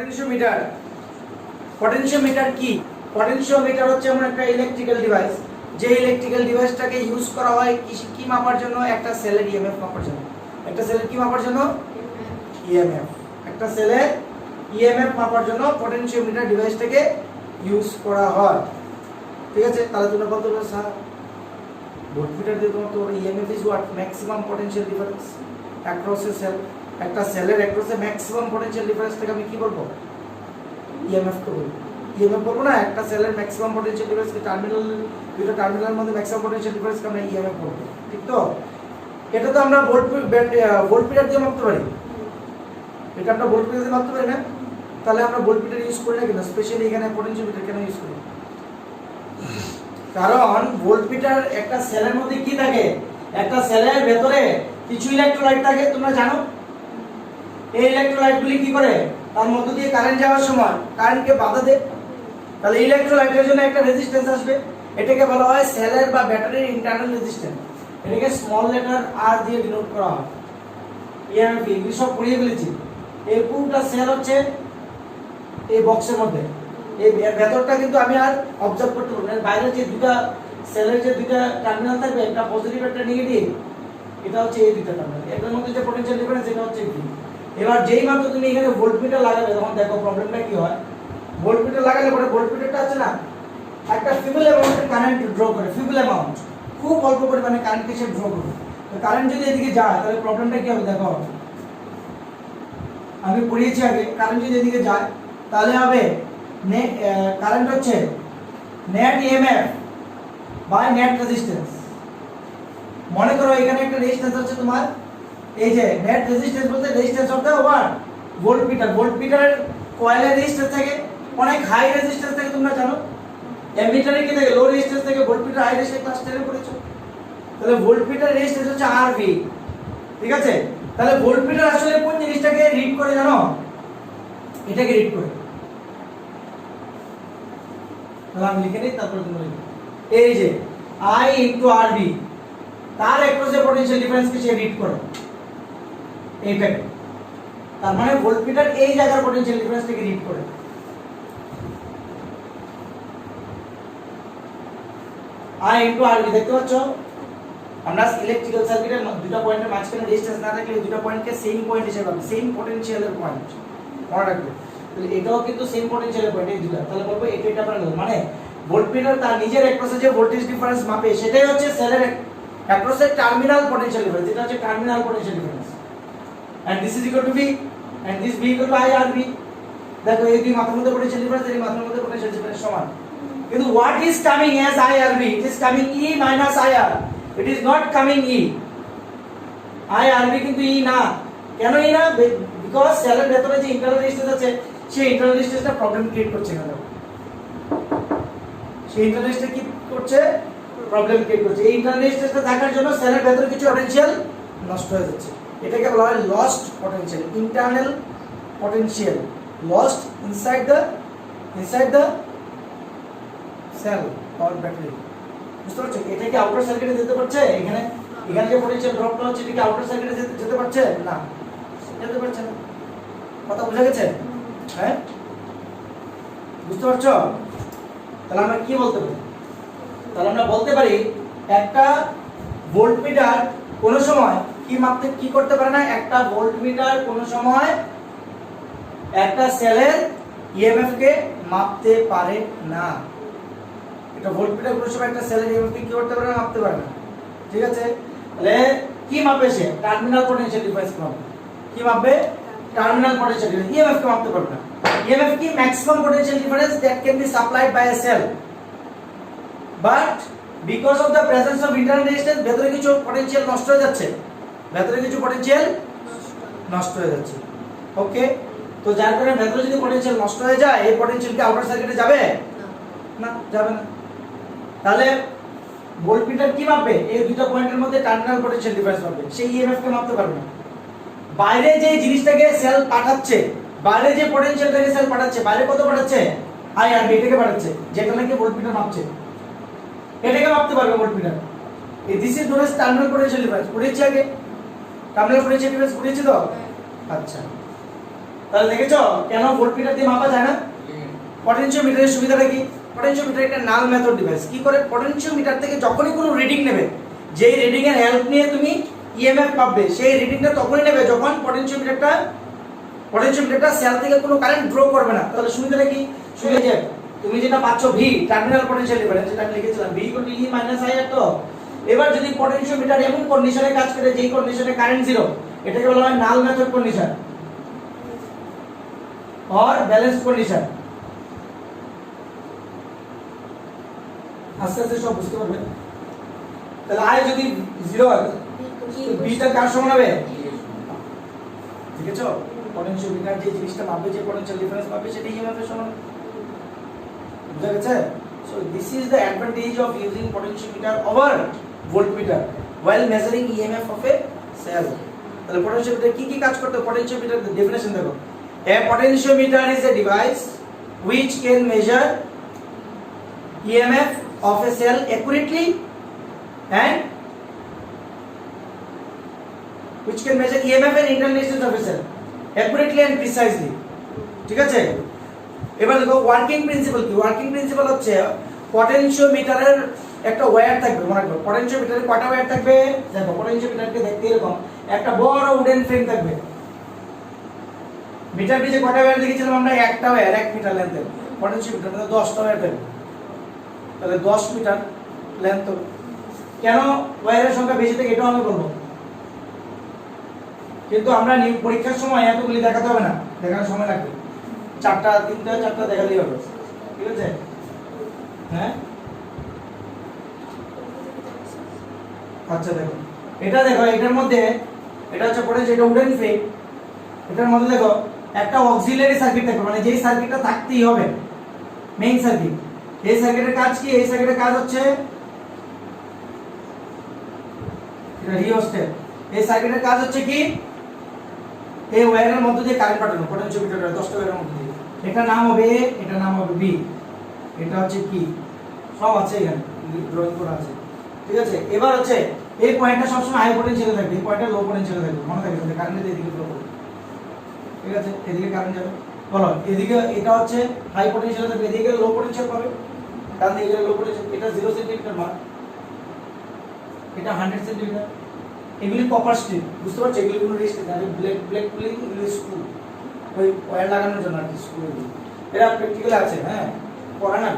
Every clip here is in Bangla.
পটেনশিওমিটার। পটেনশিওমিটার কি? পটেনশিওমিটার হচ্ছে এমন একটা ইলেকট্রিক্যাল ডিভাইস, যে ইলেকট্রিক্যাল ডিভাইসটাকে ইউজ করা হয় কি মাপার জন্য? একটা সেলের ইএমএফ মাপার জন্য। একটা সেলের কি মাপার জন্য? ইএমএফ। একটা সেলের ইএমএফ মাপার জন্য পটেনশিওমিটার ডিভাইসটাকে ইউজ করা হয়। ঠিক আছে, তাহলে তোমরা বলতে পারো স্যার ভোল্টমিটার দিয়ে তোমার EMF is what? Maximum potential difference across a cell. একটা সেলের অ্যাক্রস এ ম্যাক্সিমাম পটেনশিয়াল ডিফারেন্সটাকে আমি কি বলবো? ইএমএফ কে বলবো। ইএমএফ বলবো না, একটা সেলের ম্যাক্সিমাম পটেনশিয়াল ডিফারেন্স কি দুটো টার্মিনালের মধ্যে ম্যাক্সিমাম পটেনশিয়াল ডিফারেন্সকে আমরা ইএমএফ বলবো। ঠিক তো? এটা তো আমরা ভোল্টমিটার দিয়ে মাপতে পারি। এটা আমরা ভোল্টমিটার দিয়ে মাপতে পারি না? তাহলে আমরা ভোল্টমিটার ইউজ করি না কেন? স্পেশালি এখানে পটেনশিওমিটার কেন ইউজ করি? কারণ ভোল্টমিটার একটা সেলের মধ্যে কি থাকে? একটা সেলের ভেতরে কিছু ইলেকট্রোলাইট থাকে, তোমরা জানো। এই ইলেকট্রোলাইটগুলি কি করে? তার মধ্য দিয়ে কারেন্ট যাওয়ার সময় কারেন্টকে বাধা দেয়। তাহলে ইলেকট্রোলাইটের জন্য একটা রেজিস্ট্যান্স আসবে, এটাকে বলা হয় সেলের বা ব্যাটারির ইন্টারনাল রেজিস্ট্যান্স। এটাকে স্মল লেটার আর দিয়ে ডিনোট করা হয়। ইএমএফ এগুলি সব পড়িয়ে ফেলেছি। এই পুরোটা সেল হচ্ছে এই বক্সের মধ্যে। এই ভেতরটা কিন্তু আমি আর অবজার্ভ করতে পারবো না। বাইরে যে দুটো সেলের যে দুটো টার্মিনাল থাকবে, একটা পজিটিভ একটা নেগেটিভ, এটা হচ্ছে এই দুটো টার্মিনাল। এটার মধ্যে যে পটেনশিয়াল ডিফারেন্স এটা হচ্ছে কি। এবার যেই মাত্র তুমি এখানে ভোল্টমিটার লাগাবে, তখন দেখো প্রবলেমটা কি হয়। ভোল্টমিটার লাগালে পরে ভোল্টমিটারটা আছে না, একটা ফিবল অ্যামাউন্টের কারেন্ট ড্র করে। ফিবল অ্যামাউন্ট, খুব অল্প পরিমাণে কারেন্টকে সে ড্র করে। তো কারেন্ট যদি এদিকে যায়, তাহলে প্রবলেমটা কি হবে দেখো। আমি পড়িয়েছি আগে, কারেন্ট যদি এদিকে যায় তাহলে হবে কারেন্ট হচ্ছে net EMF by net resistance. মনে করো এখানে একটা রেজিস্ট্যান্স আছে তোমার, এই যে নেট রেজিস্ট্যান্স বলতে resistance of the what? Voltmeter. ভোল্টমিটারের কয়েলের রেজিস্ট্যান্স থাকে, অনেক হাই রেজিস্ট্যান্স থাকে, তোমরা জানো। অ্যামিটারে কি থাকে? লো রেজিস্ট্যান্স থাকে। ভোল্টমিটার হাই রেজিস্ট্যান্স ক্লাস 10 এ পড়েছো। তাহলে ভোল্টমিটার রেজিস্ট্যান্স হচ্ছে আরভি। ঠিক আছে, তাহলে ভোল্টমিটার আসলে কোন জিনিসটাকে রিড করে জানো? এটাকে রিড করে। তাহলে আমি লিখে নিই, তারপর তুমি লিখো। এই যে I ইনটু RV, তার অ্যাক্রসে পটেনশিয়াল ডিফারেন্সকে সে রিড করে এইটাকে। তার মানে ভোল্টমিটার এই জায়গার পটেনশিয়াল ডিফারেন্সটাকে রিড করে। I ইনটু RV দেখতে পাচ্ছ? আমরা ইলেকট্রিক্যাল সার্কিটের দুটো পয়েন্টের মাঝখানে রেজিস্ট্যান্স না থাকলে দুটো পয়েন্টকে সেম পয়েন্ট হিসেবে পাবে, সেম পটেনশিয়ালের পয়েন্ট মনে রাখবে। তাহলে এটাও কিন্তু সেম পটেনশিয়ালের পয়েন্ট, এই দুটো। তাহলে বলবো এটা প্যারালাল, মানে ভোল্টমিটার তার নিজের অ্যাক্রসে যে ভোল্টেজ ডিফারেন্স মাপে, সেটাই হচ্ছে সেলের অ্যাক্রসে টার্মিনাল পটেনশিয়াল ডিফারেন্স। এটা হচ্ছে terminal potential difference. And this is equal to V, and this V equal to IRV। দেখো এই দুই মাত্রার মধ্যে পটেনশিয়াল ডিফারেন্স, এই মাত্রার মধ্যে পটেনশিয়াল ডিফারেন্স সমান। কিন্তু what is coming as IRV? It is coming E minus IR. It is not coming E. IRV কিন্তু E না। কেন E না? বিকজ সেলের ভেতরে যে ইন্টারনাল রেজিস্ট্যান্স আছে, সেই ইন্টারনাল রেজিস্ট্যান্সটা প্রবলেম ক্রিয়েট করছে কেন? সেই ইন্টারনাল রেজিস্ট্যান্স কি করছে? প্রবলেম ক্রিয়েট করছে। এই ইন্টারনাল রেজিস্ট্যান্সটা থাকার জন্য সেলের ভেতরে কিছু পটেনশিয়াল নষ্ট হয়ে যাচ্ছে। এটাকে বলা হয় lost potential, internal potential lost inside the cell or battery. বুঝতে পারছো? এটা কি আউটার সার্কিটে যেতে পারছে? এখানে যে পটেনশিয়াল ড্রপটা হচ্ছে, এটা কি আউটার সার্কিটে যেতে পারছে? না, যেতে পারছে না। কথা বোঝা গেছে? হ্যাঁ, বুঝতে পারছো? তাহলে আমরা কি বলতে পারি? তাহলে আমরা বলতে পারি একটা ভোল্টমিটার কোন সময় কি করতে পারে না? একটা ভোল্টমিটার কোন সময় একটা সেলের ইএমএফ কে মাপতে পারে না। এটা ভোল্টমিটার কোন সময় একটা সেলের ইএমএফ কে কি করতে পারে না? মাপতে পারে না। ঠিক আছে, তাহলে কি মাপবে সে? টার্মিনাল পটেনশিয়াল ডিফারেন্স মাপবে। কি মাপবে? Terminal potential difference. ইএমএফ কে মাপতে পারবে না। ইএমএফ কি? Maximum potential difference that can be supplied by a cell, but because of the presence of internal resistance ভেতরে কিছু পটেনশিয়াল নষ্ট হয়ে যাচ্ছে। ওকে, তো যার কারণে ভেতরে যদি পটেনশিয়াল নষ্ট হয়ে যায়, এই পটেনশিয়াল কি আউটার সার্কিটে যাবে? না, যাবে না। তাহলে ভোল্টমিটার কি মাপবে? এই দুটো পয়েন্টের মধ্যে টার্মিনাল পটেনশিয়াল ডিফারেন্স মাপবে। সেই ইএমএফ কে মাপতে পারবে না। বাইরে যে জিনিসটাকে সেল পাঠাচ্ছে, বাইরে যে পটেনশিয়ালটাকে সেল পাঠাচ্ছে, বাইরে কত পাঠাচ্ছে? IRV, এটাকে পাঠাচ্ছে, যেটা নাকি ভোল্টমিটার মাপছে। এটাকে মাপতে পারবে ভোল্টমিটার। এই this is known as terminal potential difference. পড়েছি আগে টার্মিনাল পটেনশিয়াল ডিফারেন্স পড়েছি তো? আচ্ছা, তাহলে দেখেছো কেন ভোল্টমিটার দিয়ে মাপা যায় না? পটেনশিওমিটারের সুবিধাটা কি? পটেনশিওমিটার একটা নাল মেথড ডিভাইস। কি করে? পটেনশিওমিটার থেকে যখনই কোনো রিডিং নেবে, যেই রিডিং এর হেল্প নিয়ে তুমি ইএমএফ পাবে, সেই রিডিংটা তখনই নেবে যখন পটেনশিওমিটারটা সেল থেকে কোনো কারেন্ট ড্র করবে না। তাহলে সুবিধাটা কি? সুবিধা যে তুমি যেটা পাচ্ছ ভি, টার্মিনাল পটেনশিয়াল ডিফারেন্স, যেটা আমি লিখেছিলাম V equal to E minus I. তো এবার যদি পটেনশিওমিটার এমন কন্ডিশনে কাজ করে যেই কন্ডিশনে কারেন্ট জিরো, এটাকে বলা হয় নাল মেথড কন্ডিশন और ব্যালেন্স কন্ডিশন। আস্তে আস্তে সব বুঝতে পারবে। তাহলে আই যদি জিরো হয় বিটা কার সমান হবে? ঠিক আছে, পটেনশিওমিটার যে জিনিসটা মাপবে, যে পটেনশিয়াল ডিফারেন্স মাপবে, সেটা ইএমএফ এর সমান। বুঝা গেছে? So this is the advantage of using potentiometer over voltmeter while measuring EMF of a cell। তাহলে potentiometer কি কি কাজ করতে? potentiometer the definition দেখো। A potentiometer is a device which can measure EMF of a cell accurately and which can measure EMF and internal resistance of a cell accurately and precisely। ঠিক আছে, এবার দেখো ওয়ার্কিং প্রিন্সিপাল কি? ওয়ার্কিং প্রিন্সিপাল হচ্ছে পটেনশিওমিটারের একটা ওয়্যার থাকবে। মনে রাখো পটেনশিওমিটারে কয়টা ওয়্যার থাকবে? দেখো পটেনশিওমিটারকে দেখতে এরকম একটা বড় উডেন ফ্রেম থাকবে। মিটার পিছে কয়টা ওয়্যার দেখেছিলাম আমরা? একটা ওয়্যার 1 মিটার লেন্থের। পটেনশিওমিটার মানে 10টা ওয়্যার থাকবে, তাহলে 10 মিটার লেন্থ। কেন ওয়্যারের সংখ্যা বেশি থাকে এটাও আমি বলবো, কিন্তু আমরা পরীক্ষার সময় এতগুলি দেখাতে হবে না, দেখানোর সময় লাগবে 4টা 4টা দেখালেই হবে। ঠিক আছে, হ্যাঁ আচ্ছা দেখো এটা, দেখো এটার মধ্যে এটা হচ্ছে পড়েছে, এটা উডেন ফ্রেম। এটার মধ্যে দেখো একটা অক্সিলারি সার্কিট থাকবে, মানে যেই সার্কিটটা থাকতেই হবে মেইন সার্কিট। এই সার্কিটের কাজ কি? এই সার্কিটের কাজ হচ্ছে এটা রিওস্ট্যাট। এই সার্কিটের কাজ হচ্ছে কি? এই ওয়্যারের মধ্যে দিয়ে কারেন্ট পাঠানো, পটেনশিওমিটারের 10টা ওয়্যারের মধ্যে দিয়ে। এটা নাম হবে এ, এটা নাম হবে বি, এটা হচ্ছে কি, সব আছে এখানে ড্রয়িং করা আছে। ঠিক আছে, এবার হচ্ছে এই পয়েন্টটা সবসময় হাই পোটেনশিয়ালে থাকবে, এই পয়েন্টটা লো পোটেনশিয়ালে থাকবে। মনে থাকবে যাতে কারেন্ট এদিকে ফ্লো করবে। ঠিক আছে, এদিকে কারেন্ট যাবে, বলো এদিকে এটা হচ্ছে হাই পোটেনশিয়ালে থাকবে, এদিকে লো পোটেনশিয়াল পাবে, কারণ এদিকে লো পোটেনশিয়াল। এটা 0 সেন্টিমিটার মার্ক, এটা 100 সেন্টিমিটার। এগুলি কপার স্ট্রিপ, বুঝতে পারছো? এগুলি কোনো রেস্ট না, ব্ল্যাক পুলি এগুলি স্ক্রু, ওই ওয়্যার লাগানোর জন্য আর কি স্ক্রু। এরা প্র্যাকটিক্যাল আছে, হ্যাঁ পড়া না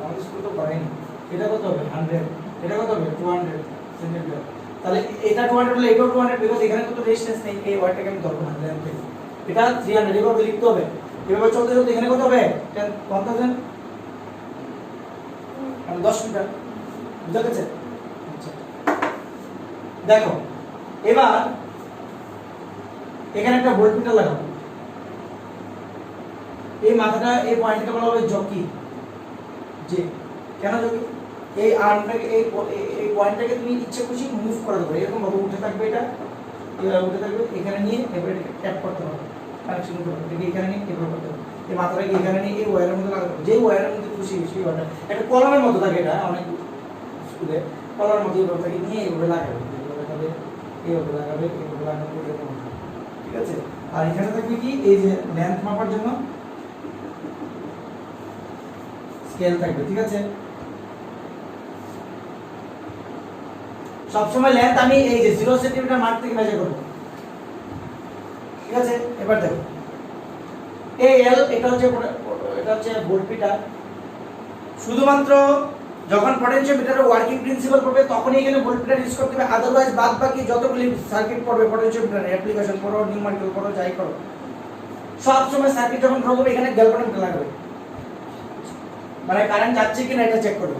আমাদের স্কুল তো পড়ায়নি। এটা কত হবে? 100। এটা কত হবে? 200 সেন্টিমিটার। তাহলে এটা 200 হলে এটাও 200, বিকজ এখানে তো রেজিস্ট্যান্স নেই, এই ওয়্যারটাকে আমি ধরবো না লেন্থ থেকে। এটা 300, এভাবে লিখতে হবে। এভাবে চলতে চলতে এখানে কত হবে? 1000 মানে 10 মিটার। বুঝা গেছে? আচ্ছা দেখো এবার এখানে একটা ভোল্টমিটার লাগাবো। এই মাথাটা, এই পয়েন্টটাকে বলা হবে জকি, যে কেন জকি? এই আর্মটাকে, এই পয়েন্টটাকে তুমি ইচ্ছে খুশি মুভ করে দেবে, এরকম ভাবে উঠে থাকবে, এটা এভাবে উঠে থাকবে, এখানে নিয়ে এবারে এটাকে ট্যাপ করতে হবে, কানেকশন করতে হবে, এটাকে এখানে নিয়ে এভাবে করতে হবে, এই মাথাটাকে এখানে নিয়ে এই ওয়্যারের মধ্যে লাগাতে হবে, যে ওয়্যারের মধ্যে খুশি সেই ওয়্যারটা একটা কলমের মতো থাকে, এটা অনেক স্কুলে কলমের মতো এইভাবে থাকে, নিয়ে এইভাবে লাগাবে, এইভাবে লাগাবে, এইভাবে লাগাবে, এরকম। ঠিক আছে, আর এখানে থাকবে কি? এই যে লেন্থ মাপার জন্য স্কেল থাকবে। ঠিক আছে, সবসময় লেন্থ আমি এই যে 0 সেন্টিমিটার মার্ক থেকে মেজার করব। ঠিক আছে, এবার দেখো এই এল, এটা হচ্ছে ভোল্টমিটার। শুধুমাত্র যখন পটেনশিওমিটারের ওয়ার্কিং প্রিন্সিপাল পড়বে তখনই এখানে ভোল্টমিটার ইউজ করতে হবে, আদারওয়াইজ বাদ বাকি যতগুলি সার্কিট পড়বে পটেনশিওমিটারের, অ্যাপ্লিকেশন করো, নিউমেরিক্যাল করো, যাই করো, সব সময় সার্কিট যখন ড্র করবে এখানে গ্যালভানোমিটার লাগাবে, মানে কারেন্ট যাচ্ছে কিনা এটা চেক করবে,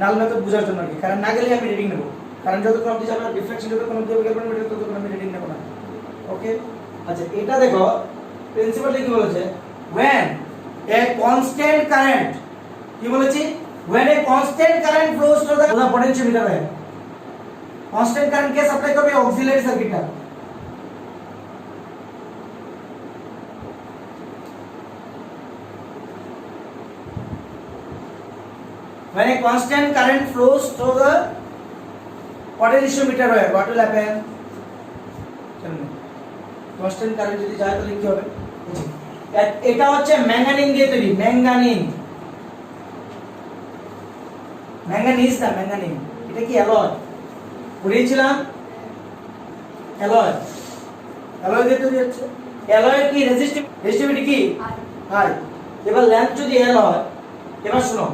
নাল মেথড বোঝার জন্য আর কি। কারণ না গেলে আমি রিডিং নেব, কারণ যতক্ষণ অবধি যাবে রিফ্লেকশন যতক্ষণ অবধি হবে গ্যালভানোমিটার ততক্ষণ আমি রিডিং নেব না। ওকে, আচ্ছা এটা দেখো প্রিন্সিপালটা কি বলেছে? when a constant current, কি বলেছি? when a constant current flows through the potentiometer है, constant current কে সাপ্লাই করবে? অক্সিলারি সার্কিটটা। when a constant current flows through the potentiometer है, what will happen? Constant current যদি যায় তাহলে কি হবে? এটা হচ্ছে ম্যাঙ্গানিন দিয়ে তৈরি, ম্যাঙ্গানিন, ম্যাঙ্গানিজ না ম্যাঙ্গানিন। এটা কি অ্যালয় পড়িয়েছিলাম? অ্যালয়, অ্যালয় দিয়ে তৈরি হচ্ছে। অ্যালয়ের কি রেজিস্টিভিটি কি? হাই। এবার ল্যাম্প যদি এল হয়, এবার শুনো,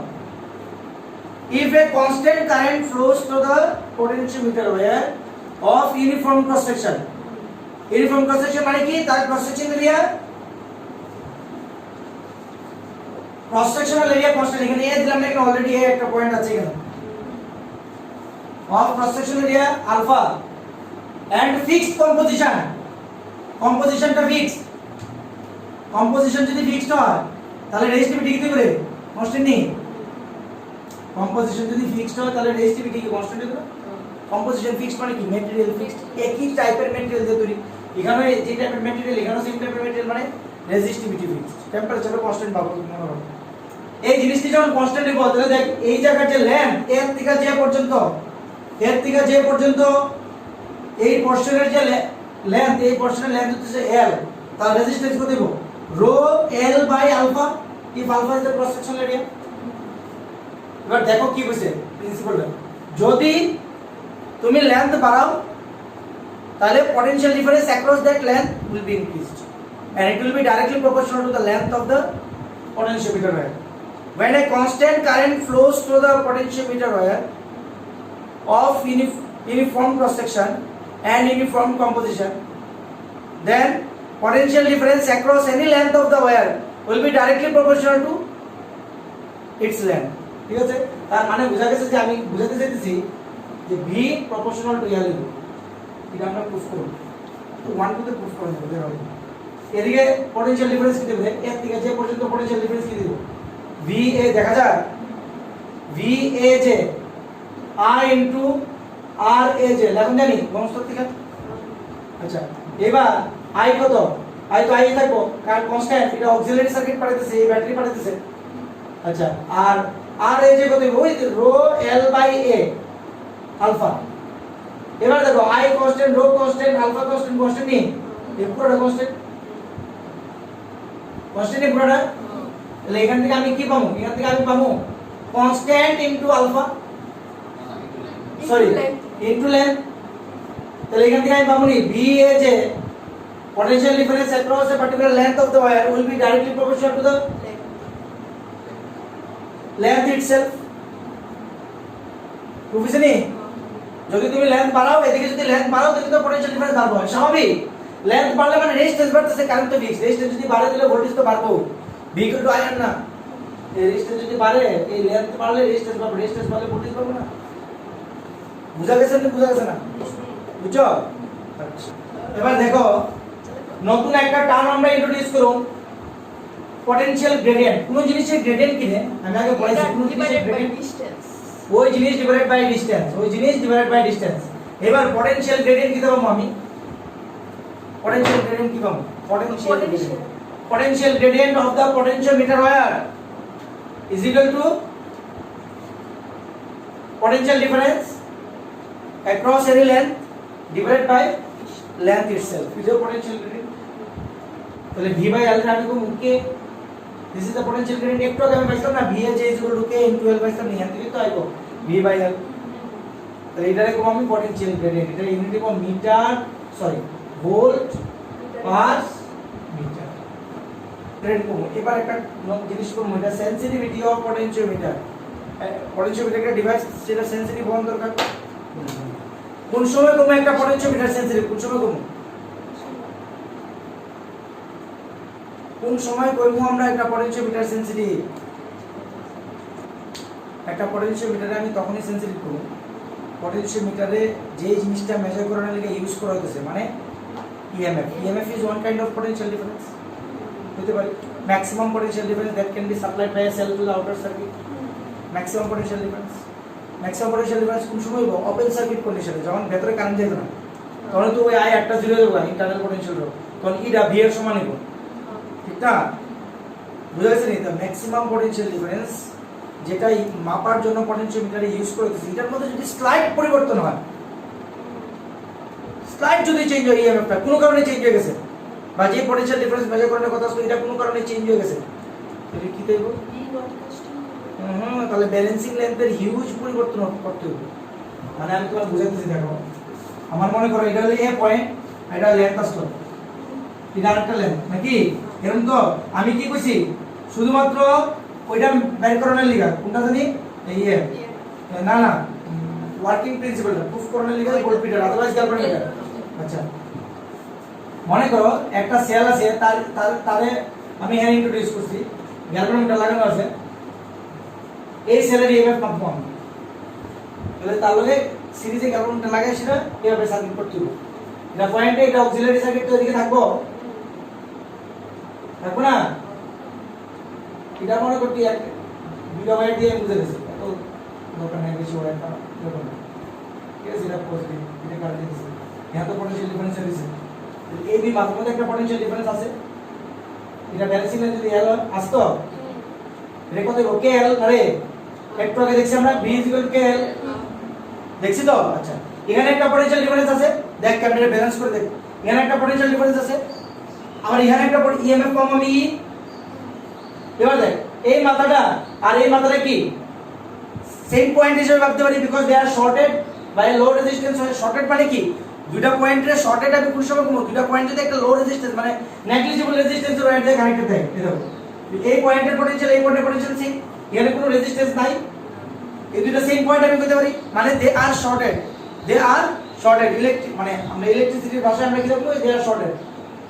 if a constant current flows through the potentiometer wire of uniform cross section, uniform cross section মানে কি? তার cross section area, cross sectional area constant, এখানে এ দিলাম না, এখানে অলরেডি এ একটা পয়েন্ট আছে এখানে, of cross sectional area alpha and fixed composition, কম্পোজিশনটা ফিক্সড, কম্পোজিশন যদি ফিক্সড হয় তাহলে রেজিস্টিভিটি কি করে? কনস্ট্যান্ট নেই। কম্পোজিশন যদি ফিক্সড হয় তাহলে রেজিস্টিভিটি কি কনস্ট্যান্ট হবে? কম্পোজিশন ফিক্সড মানে কি? ম্যাটেরিয়াল ফিক্সড, একই টাইপের ম্যাটেরিয়াল দিয়ে তৈরি, এখানে যে টাইপের ম্যাটেরিয়াল এখানেও সেম টাইপের ম্যাটেরিয়াল, মানে রেজিস্টিভিটি ফিক্সড, টেম্পারেচারও কনস্ট্যান্ট পাবো মনে করো। এই জিনিসটি যখন কনস্ট্যান্ট হবে তাহলে দেখ এই জায়গার যে লেন্থ এর থেকে যে পর্যন্ত, এর থেকে যে পর্যন্ত এই পোরশনের যে লেন্থ, এই পোরশনের লেন্থ হচ্ছে l, তার রেজিস্ট্যান্স কত দেব? Rho l by alpha, if alpha is the cross sectional area. এবার দেখো কি হইছে প্রিন্সিপালটা, যদি তুমি লেন্থ বাড়াও তাহলে potential difference across that length will be increased and it will be directly proportional to the length of the potentiometer wire. When a constant current flows through the potentiometer wire of uniform cross section and uniform composition, then potential difference across any length of the wire will be directly proportional to its length. ঠিক আছে? তার মানে বোঝা গেছে যে আমি বুঝাতে চাইতেছি যে v proportional to l, এটা আমরা প্রুফ করব, তো 1 2 তে প্রুফ করা যাবে এর আগে। এদিকে পটেনশিয়াল ডিফারেন্স কি দেবে? এর থেকে যে পর্যন্ত পটেনশিয়াল ডিফারেন্স কি দেব? va দেখা যায়, va যে i ইনটু r a যে এখন জানি গণস্তর থেকে। আচ্ছা এবার i কত? i তো i থাকবো কারণ কনস্ট্যান্ট, এটা অক্সিলারি সার্কিট পাঠাইতেছে, এই ব্যাটারি পাঠাইতেছে। আচ্ছা আর r a যে কত? ওই rho l by a alpha. এবার দেখো i constant, rho constant, alpha constant, constant নেই, এই পুরোটা কনস্ট্যান্ট, কনস্ট্যান্ট এই পুরোটা। তাহলে এখান থেকে আমি কি পাবো? এখান থেকে আমি পাবো constant into alpha, sorry into length. তাহলে এখান থেকে আমি পাবো নি va যে potential difference across a particular length of the wire will be directly proportional to the length itself. বুঝছেন? যদি তুমি লেন্থ বাড়াও, এদিকে যদি লেন্থ বাড়াও তাহলে তো পোটেনশিয়াল ডিফারেন্স বাড়বে, স্বাভাবিক। লেন্থ বাড়লে মানে রেজিস্ট্যান্স বাড়তেছে, কারেন্ট তো ফিক্স, রেজিস্ট্যান্স যদি বাড়ে দিলে ভোল্টেজ তো বাড়বে, v ইকুয়াল টু i আর না। এই রেজিস্ট্যান্স যদি বাড়ে, এই লেন্থ বাড়লে রেজিস্ট্যান্স বাড়বে, রেজিস্ট্যান্স বাড়লে ভোল্টেজ বাড়বে না। বুঝা গেছে না? বুঝা গেছে না? বুঝছো? আচ্ছা এবার দেখো নতুন একটা টার্ম আমরা ইন্ট্রোডিউস করব, পটেনশিয়াল গ্রেডিয়েন্ট। কোন জিনিসের গ্রেডিয়েন্ট কি রে? আমি আগে বলেছি কোন জিনিসের গ্রেডিয়েন্ট? ওই জিনিস ডিভাইডেড বাই ডিসটেন্স, ওই জিনিস ডিভাইডেড বাই ডিসটেন্স। এবার পটেনশিয়াল গ্রেডিয়েন্ট কি দেবো আমি? পটেনশিয়াল গ্রেডিয়েন্ট কি পাবো? Potential gradient of the potentiometer wire is equal to potential difference across any length divided by length itself. Is your potential gradient? তাহলে v by l আমি কোন কে, this is the potential gradient। একটু আগে আমি বলছিলাম না v is equal to k into l by 7, এখান থেকে তো আইবো v by l। তাহলে এটারে কোন আমি potential gradient, এটা ইউনিট কোন metre, sorry volt per metre. Trend কোন এবার একটা জিনিস কোন এটা সেনসিটিভিটি অফ পোটেনশিওমিটার। পোটেনশিওমিটার একটা ডিভাইস সেটা সেনসিটিভ হওয়ার দরকার। কোন সময় কোন একটা পোটেনশিওমিটার সেনসিটিভ, কোন সময় কোন সময় কইমু আমরা একটা পোটেনশিওমিটার সেনসিটিভ? একটা পোটেনশিওমিটারে আমি তখনই সেনসিটিভ করব পোটেনশিওমিটারে যে জিনিসটা মেজার করার লাগে ইউজ করা হইতেছে, মানে EMF. EMF is one kind of potential difference, হতে পারে maximum potential difference that can be supplied by a cell to the outer circuit. Maximum potential difference, maximum potential difference কোন সময় হবে? ওপেন সার্কিট কন্ডিশনে, যখন ভেতরে কারেন্ট যেত না তখন তো ওই আই একটা জিরো দেবো ইন্টারনাল পোটেনশিয়াল, তখন ইটা ভি এর সমান হবে, ঠিক না? বুঝা গেছে নি? তো ম্যাক্সিমাম পোটেনশিয়াল ডিফারেন্স যেটা মাপার জন্য পোটেনশিওমিটারে ইউজ করে দিচ্ছি, এটার মধ্যে যদি স্লাইড পরিবর্তন হয়, স্লাইড যদি চেঞ্জ হয়, ইএমএফটা কোনো কারণে চেঞ্জ হয়ে গেছে, বা যে পটেনশিয়াল ডিফারেন্স মেজার করার কথা আসলে এটা কোনো কারণে চেঞ্জ হয়ে গেছে, তাহলে কি দেব? তাহলে ব্যালেন্সিং লেন্থের হিউজ পরিবর্তন করতে হবে। মানে আমি তোমাকে বুঝাইতেছি, দেখো আমার মনে করো এটা হলো এ পয়েন্ট, এটা লেন্থ আসলো, এটা আরেকটা লেন্থ নাকি, এরকম তো আমি কি কইছি শুধুমাত্র ওইটা বের করানোর লিগা, কোনটা জানি এই না না ওয়ার্কিং প্রিন্সিপালটা প্রুফ করানোর লিগা ভোল্টমিটার, আদারওয়াইজ ক্যালকুলেটর। আচ্ছা মনে করো একটা সেল আছে, তারে আমি এখানে ইন্ট্রোডিউস করছি, গ্যালভানোমিটার লাগানো আছে, এই সেলের ইএমএফ মাপবো আমি, তাহলে তার লগে সিরিজে গ্যালভানোমিটার লাগাইছি না, এভাবে সার্কিট করতে হবে। এটা পয়েন্টে এটা অক্সিলারি সার্কিট তো এদিকে থাকবো না, এটা মনে করতে এক দুইটা ওয়্যার দিয়ে বুঝে গেছে, এত দরকার নেই বেশি ওয়্যার করা দরকার নেই, ঠিক আছে? এটা পজিটিভ, এটা কারেন্ট দিছে, এত পোটেনশিয়াল ডিফারেন্স দিছে, এই দুই মাত্র মধ্যে একটা পোটেনশিয়াল ডিফারেন্স আছে, এটা ব্যালেন্সিং লেন্থ যদি এল আসতো, এটা কত হবে কে এল, আরে একটু আগে দেখছি আমরা v কে এল দেখছি তো। আচ্ছা এখানে একটা পোটেনশিয়াল ডিফারেন্স আছে, দেখ ক্যামেরা ব্যালেন্স করে দেখ, এখানে একটা পোটেনশিয়াল ডিফারেন্স আছে, আবার এখানে একটা ইএমএফ কম আমি ই, এবার দেখ এই মাথাটা আর এই মাথাটা কি সেম পয়েন্ট হিসেবে ভাবতে পারি, because they are shorted by low resistance. Shorted মানে কি, দুইটা পয়েন্টের শর্টেড আমি কোন সময় কমো, দুইটা পয়েন্ট যদি একটা লো রেজিস্ট্যান্স মানে নেগলিজিবল রেজিস্ট্যান্সের ওয়্যার দিয়ে কানেক্টেড থাকে, দেখো এই পয়েন্টের পোটেনশিয়াল এই পয়েন্টের পোটেনশিয়াল সেম, এখানে কোনো রেজিস্ট্যান্স নাই, এই দুইটা সেম পয়েন্ট আমি কইতে পারি, মানে they are shorted, they are shorted electric, মানে আমরা ইলেকট্রিসিটির ভাষায় আমরা কি বলবো, they are shorted,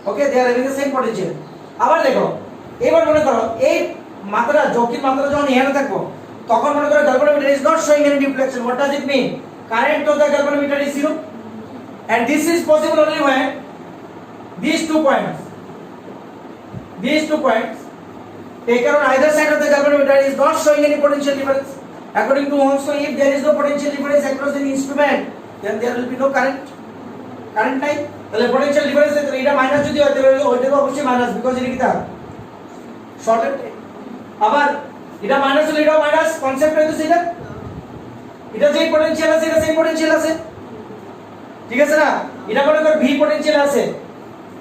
okay, they are having the same potential. আবার দেখো এবার মনে করো এই মাত্রা জটিল মাত্রা যখন এখানে থাকবো, তখন মনে করো galvanometer is not showing any deflection. What does it mean? Current of the galvanometer is zero, and this is possible only when these two points taken on either side of the galvanometer is not showing any potential difference. According to Ohm's law, if there is no potential difference across the instrument, then there will be no current নাই, তাহলে potential difference এর এটা মাইনাস যদি হয় তাহলে ওইটাও অবশ্যই মাইনাস, বিকজ এটা কি তা শর্টেড। আবার এটা মাইনাস হলে এটাও মাইনাস, কনসেপ্ট হইতো সেটা, এটা যে পোটেনশিয়াল আছে এটা সেম পোটেনশিয়াল আছে, ঠিক আছে না? এটা মনে কর ভি পোটেনশিয়াল আছে,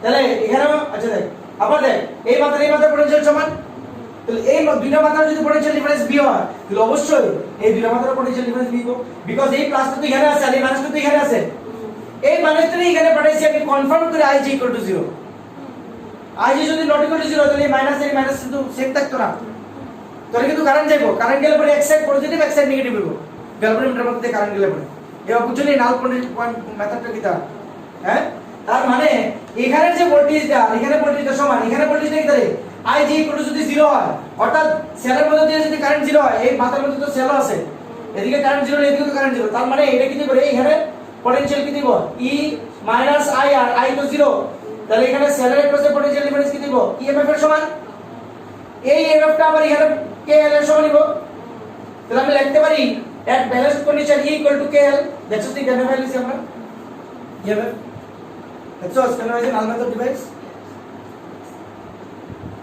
তাহলে এখানেও আচ্ছা দেখ আবার দেখ এই মাত্রার পোটেনশিয়াল সমান, তাহলে এই দুইটা মাত্রার যদি পোটেনশিয়াল ডিফারেন্স বি হয় তাহলে অবশ্যই এই দুইটা মাত্রার পোটেনশিয়াল ডিফারেন্স বি হবে, বিকজ এই প্লাসটা তো এখানে আছে আর এই মাইনাসটা তো এখানে আছে, এই মাইনাসটা এখানে পাঠাইছি আমি কনফার্ম করে i = 0, i যদি নট ইকুয়াল টু 0 তাহলে এই মাইনাস এর মাইনাস কিন্তু সেম থাকতো না, তাহলে কিন্তু কারেন্ট যাইবো, কারেন্ট গেলে পরে এক সাইড পজিটিভ এক সাইড নেগেটিভ হইবো, গ্যালভানোমিটার মধ্যে কারেন্ট গেলে পরে এবার বুঝলি নাল পয়েন্ট মেথডটা কি তা, হ্যাঁ? তার মানে এখানে যে ভোল্টেজটা আর এখানে ভোল্টেজটা সমান, এখানে ভোল্টেজটা কি তারে i যদি 0 হয়, অর্থাৎ সেলের মধ্যে দিয়ে যদি কারেন্ট 0 হয়, এই মাথার মধ্যে তো সেল আছে, এদিকে কারেন্ট 0 এদিকে তো কারেন্ট 0, তার মানে এটা কি দিবে এখানে পটেনশিয়াল কি দিব e - i আর i তো 0, তাহলে এখানে সেলের ক্রসে পটেনশিয়াল ডিফারেন্স কি দিব ইএমএফ এর সমান, এই ইএমএফটা আবার এখানে KL এর সমান নিব, তাহলে আমি লিখতে পারি at balanced condition E = KL, that's the general value আমরা EMF, that's all conversion null method device,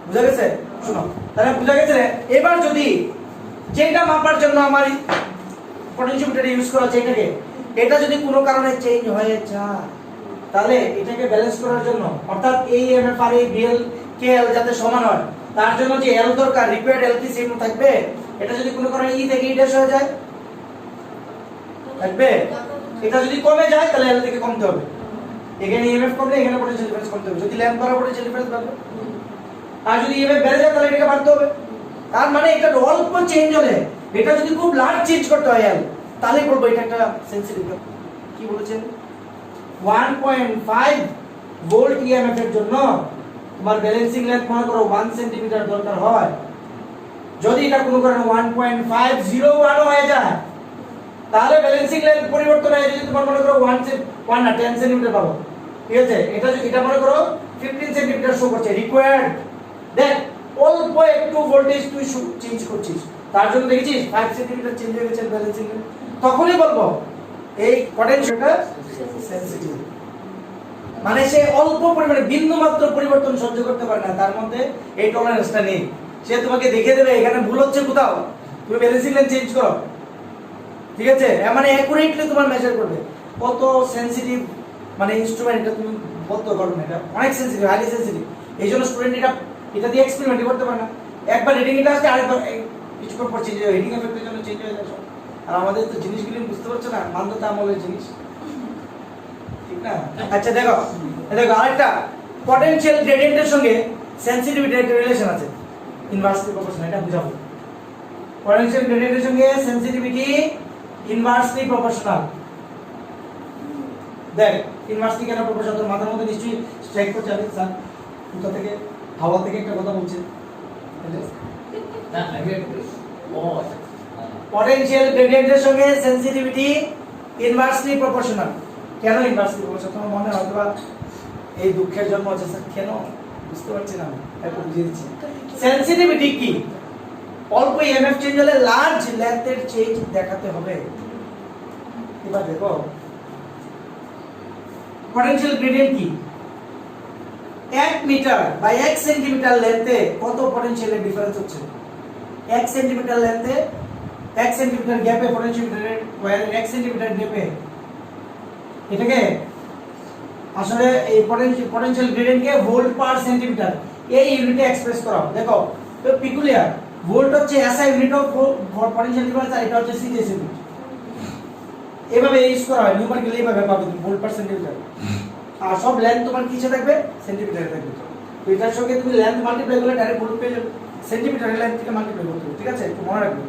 বুঝা গেছে? শুনো তাহলে বুঝা গেছে। এবার যদি যেটা মাপার জন্য আমার পটেনশিওমিটার ইউজ করা হচ্ছে এটাকে, এটা যদি কোনো কারণে চেঞ্জ হয়ে যায় তাহলে এটাকে ব্যালেন্স করার জন্য, অর্থাৎ এই ইএমএফ আর এই VL KL যাতে সমান হয় তার জন্য যে L দরকার, রিকোয়ার্ড L কি সেম থাকবে, এটা যদি কোনো কারণে E থেকে E ড্যাশ হয়ে যায় থাকবে, এটা যদি কমে যায় তাহলে L থেকে কমতে হবে, এখানে ইএমএফ কমলে এখানে পটেনশিয়াল ডিফারেন্স কমতে হবে, যদি ল্যাম্প দ্বারা পটেনশিয়াল ডিফারেন্স বাড়বে, আর যদি ইএমএফ বেড়ে যায় তাহলে এটাকে বাড়তে হবে। তার মানে এটা অল্প চেঞ্জ হলে, এটা যদি খুব লার্জ চেঞ্জ করতে হয় L, তাহলে বলবো এটা একটা সেনসিটিভ। কি বলেছেন 1.5 ভোল্ট ইএমএফ এর জন্য তোমার ব্যালেন্সিং লেন্থ মনে করো 1 সেন্টিমিটার দরকার হয়, যদি এটা কোনো কারণে 1.501 হয়ে যায় তাহলে ব্যালেন্সিং লেন্থ পরিবর্তন হয়ে যদি তোমার মনে করো 1 না 10 সেন্টিমিটার পাবো, ঠিক আছে? এটা মনে করো 15 সেন্টিমিটার শো করছে রিকোয়ার্ড, দেখ অল্প একটু ভোল্টেজ তুই চেঞ্জ করছিস, তার জন্য দেখেছিস 5 সেন্টিমিটার চেঞ্জ হয়ে গেছে ব্যালেন্সিং লেন্থ, তখনই বলবো এই পটেনশিয়ালটা সেনসিটিভ, মানে সে অল্প পরিমাণে বিন্দু মাত্র পরিবর্তন সহ্য করতে পারে না, তার মধ্যে এই টলারেন্সটা নেই, সে তোমাকে দেখিয়ে দেবে এখানে ভুল হচ্ছে কোথাও, তুমি ব্যালেন্সিং লেন্থ চেঞ্জ করো, ঠিক আছে? মানে অ্যাকুরেটলি তোমার মেজার করবে, কত সেনসিটিভ মানে ইনস্ট্রুমেন্ট, এটা তুমি বলতে পারবো না, এটা অনেক সেন্সিটিভ, হাইলি সেন্সিটিভ। এই জন্য স্টুডেন্ট এটা দিয়ে এক্সপেরিমেন্ট করতে পারে না। একবার রিডিং এটা আসলে আরেকবার কিছুক্ষণ পর চেঞ্জ হয়ে হিটিং এফেক্টের জন্য চেঞ্জ হয়ে যায় সব। আর আমাদের তো জিনিসগুলো বুঝতে পারছো না, মান্যতা আমলের জিনিস, ঠিক না? আচ্ছা দেখো, দেখো আরেকটা পটেনশিয়াল গ্রেডিয়েন্টের সঙ্গে সেনসিটিভিটির একটা রিলেশন আছে, ইনভার্সলি প্রপোর্শনাল। এটা বুঝাবো। পটেনশিয়াল গ্রেডিয়েন্টের সঙ্গে সেনসিটিভিটি ইনভার্সলি প্রপোর্শনাল। দেখ ইনভার্সলি কেন প্রপোর্শনাল, তোর মাথার মধ্যে নিশ্চয়ই স্ট্রাইক করছে। আমি স্যার কোথা থেকে, হাওয়া থেকে একটা কথা বলছে, পটেনশিয়াল গ্রেডিয়েন্টের সঙ্গে সেনসিটিভিটি ইনভার্সলি প্রপোর্শনাল। কেন ইনভার্সলি প্রপোর্শনাল? তোমার মনে হয়তো বা এই দুঃখের জন্ম হচ্ছে স্যার, কেন বুঝতে পারছি না, একটু বুঝিয়ে দিচ্ছি। সেনসিটিভিটি কি? অল্প ইএমএফ চেঞ্জ হলে লার্জ লেন্থের চেঞ্জ দেখাতে হবে। এবার দেখো পটেনশিয়াল গ্রেডিয়েন্ট কি? 1 মিটার বা 1 সেন্টিমিটার লেন্থে কত পটেনশিয়ালের ডিফারেন্স হচ্ছে? 1 সেন্টিমিটার লেন্থে 1 সেন্টিমিটার গ্যাপে পটেনশিয়াল গ্রেডিয়েন্ট, 1 সেন্টিমিটার গ্যাপে, এটাকে আসলে এই পটেনশিয়াল গ্রেডিয়েন্টকে ভোল্ট পার সেন্টিমিটার এই ইউনিটে এক্সপ্রেস করা হয়। দেখো তো পিকুলিয়ার, ভোল্ট হচ্ছে SI unit of potential difference, আর এটা হচ্ছে সিজিএস ইউনিট। এভাবে ইউজ করা হয় নিউমারিক্যালি, এভাবে পাবে তুমি ভোল্ট পার সেন্টিমিটার। আর সব লেন্থ তোমার কিসে থাকবে? সেন্টিমিটারে থাকবে। তো এটার সঙ্গে তুমি লেন্থ মাল্টিপ্লাই করলে ডাইরেক্ট ভোল্ট পেয়ে যাবে। সেন্টিমিটারের লেন্থ থেকে মাল্টিপ্লাই করতে হবে, ঠিক আছে? একটু মনে রাখবে।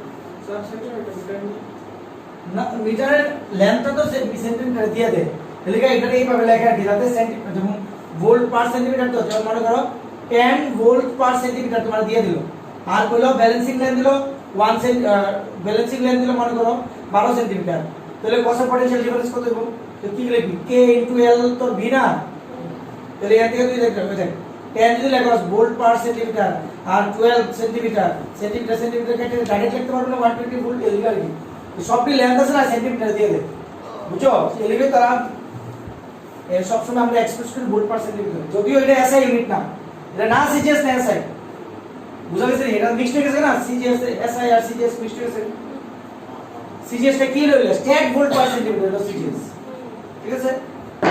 না মিটারের লেন্থটা তো সেন্টিমিটারে দিয়ে দেয়, এলাকা এটা এইভাবে লেখা আছে যাতে সেন্টিমিটার, যেমন ভোল্ট পার সেন্টিমিটার, তো যেমন মনে করো 10 ভোল্ট পার সেন্টিমিটার তোমার দিয়ে দিল। আর কইলো ব্যালেন্সিং লেন্থ দিল 1 ব্যালেন্সিং লেন্থ দিল মনে করো 12 সেন্টিমিটার। তাহলে কত পটেনশিয়াল ডিফারেন্স কত হবে? তো কি লিখবি? k * l তো v না, তাহলে এর থেকে তুই দেখতে হবে। দেখ 10 যদি লেখা ভোল্ট পার সেন্টিমিটার আর 12 সেন্টিমিটার, সেন্টিমিটার কেটে ডাইরেক্ট লিখতে পারবে না 120 ভোল্ট এলিগা কি সবটি লেন্থ আছে না সেন্টিমিটার দিয়ে দে, বুঝছো? এলিগা তারা এর সব সময় আমরা এক্সপ্রেস করি ভোল্ট পার সেন্টিমিটার, যদিও এটা এসআই ইউনিট না, এটা না সিজিএস না এসআই, বুঝা গেছে? এটা মিক্সড হয়ে গেছে না, সিজিএস এসআই আর সিজিএস মিক্সড হয়ে গেছে। সিজিএস টা কি হলো? স্ট্যাট ভোল্ট পার সেন্টিমিটার হলো সিজিএস, ঠিক আছে?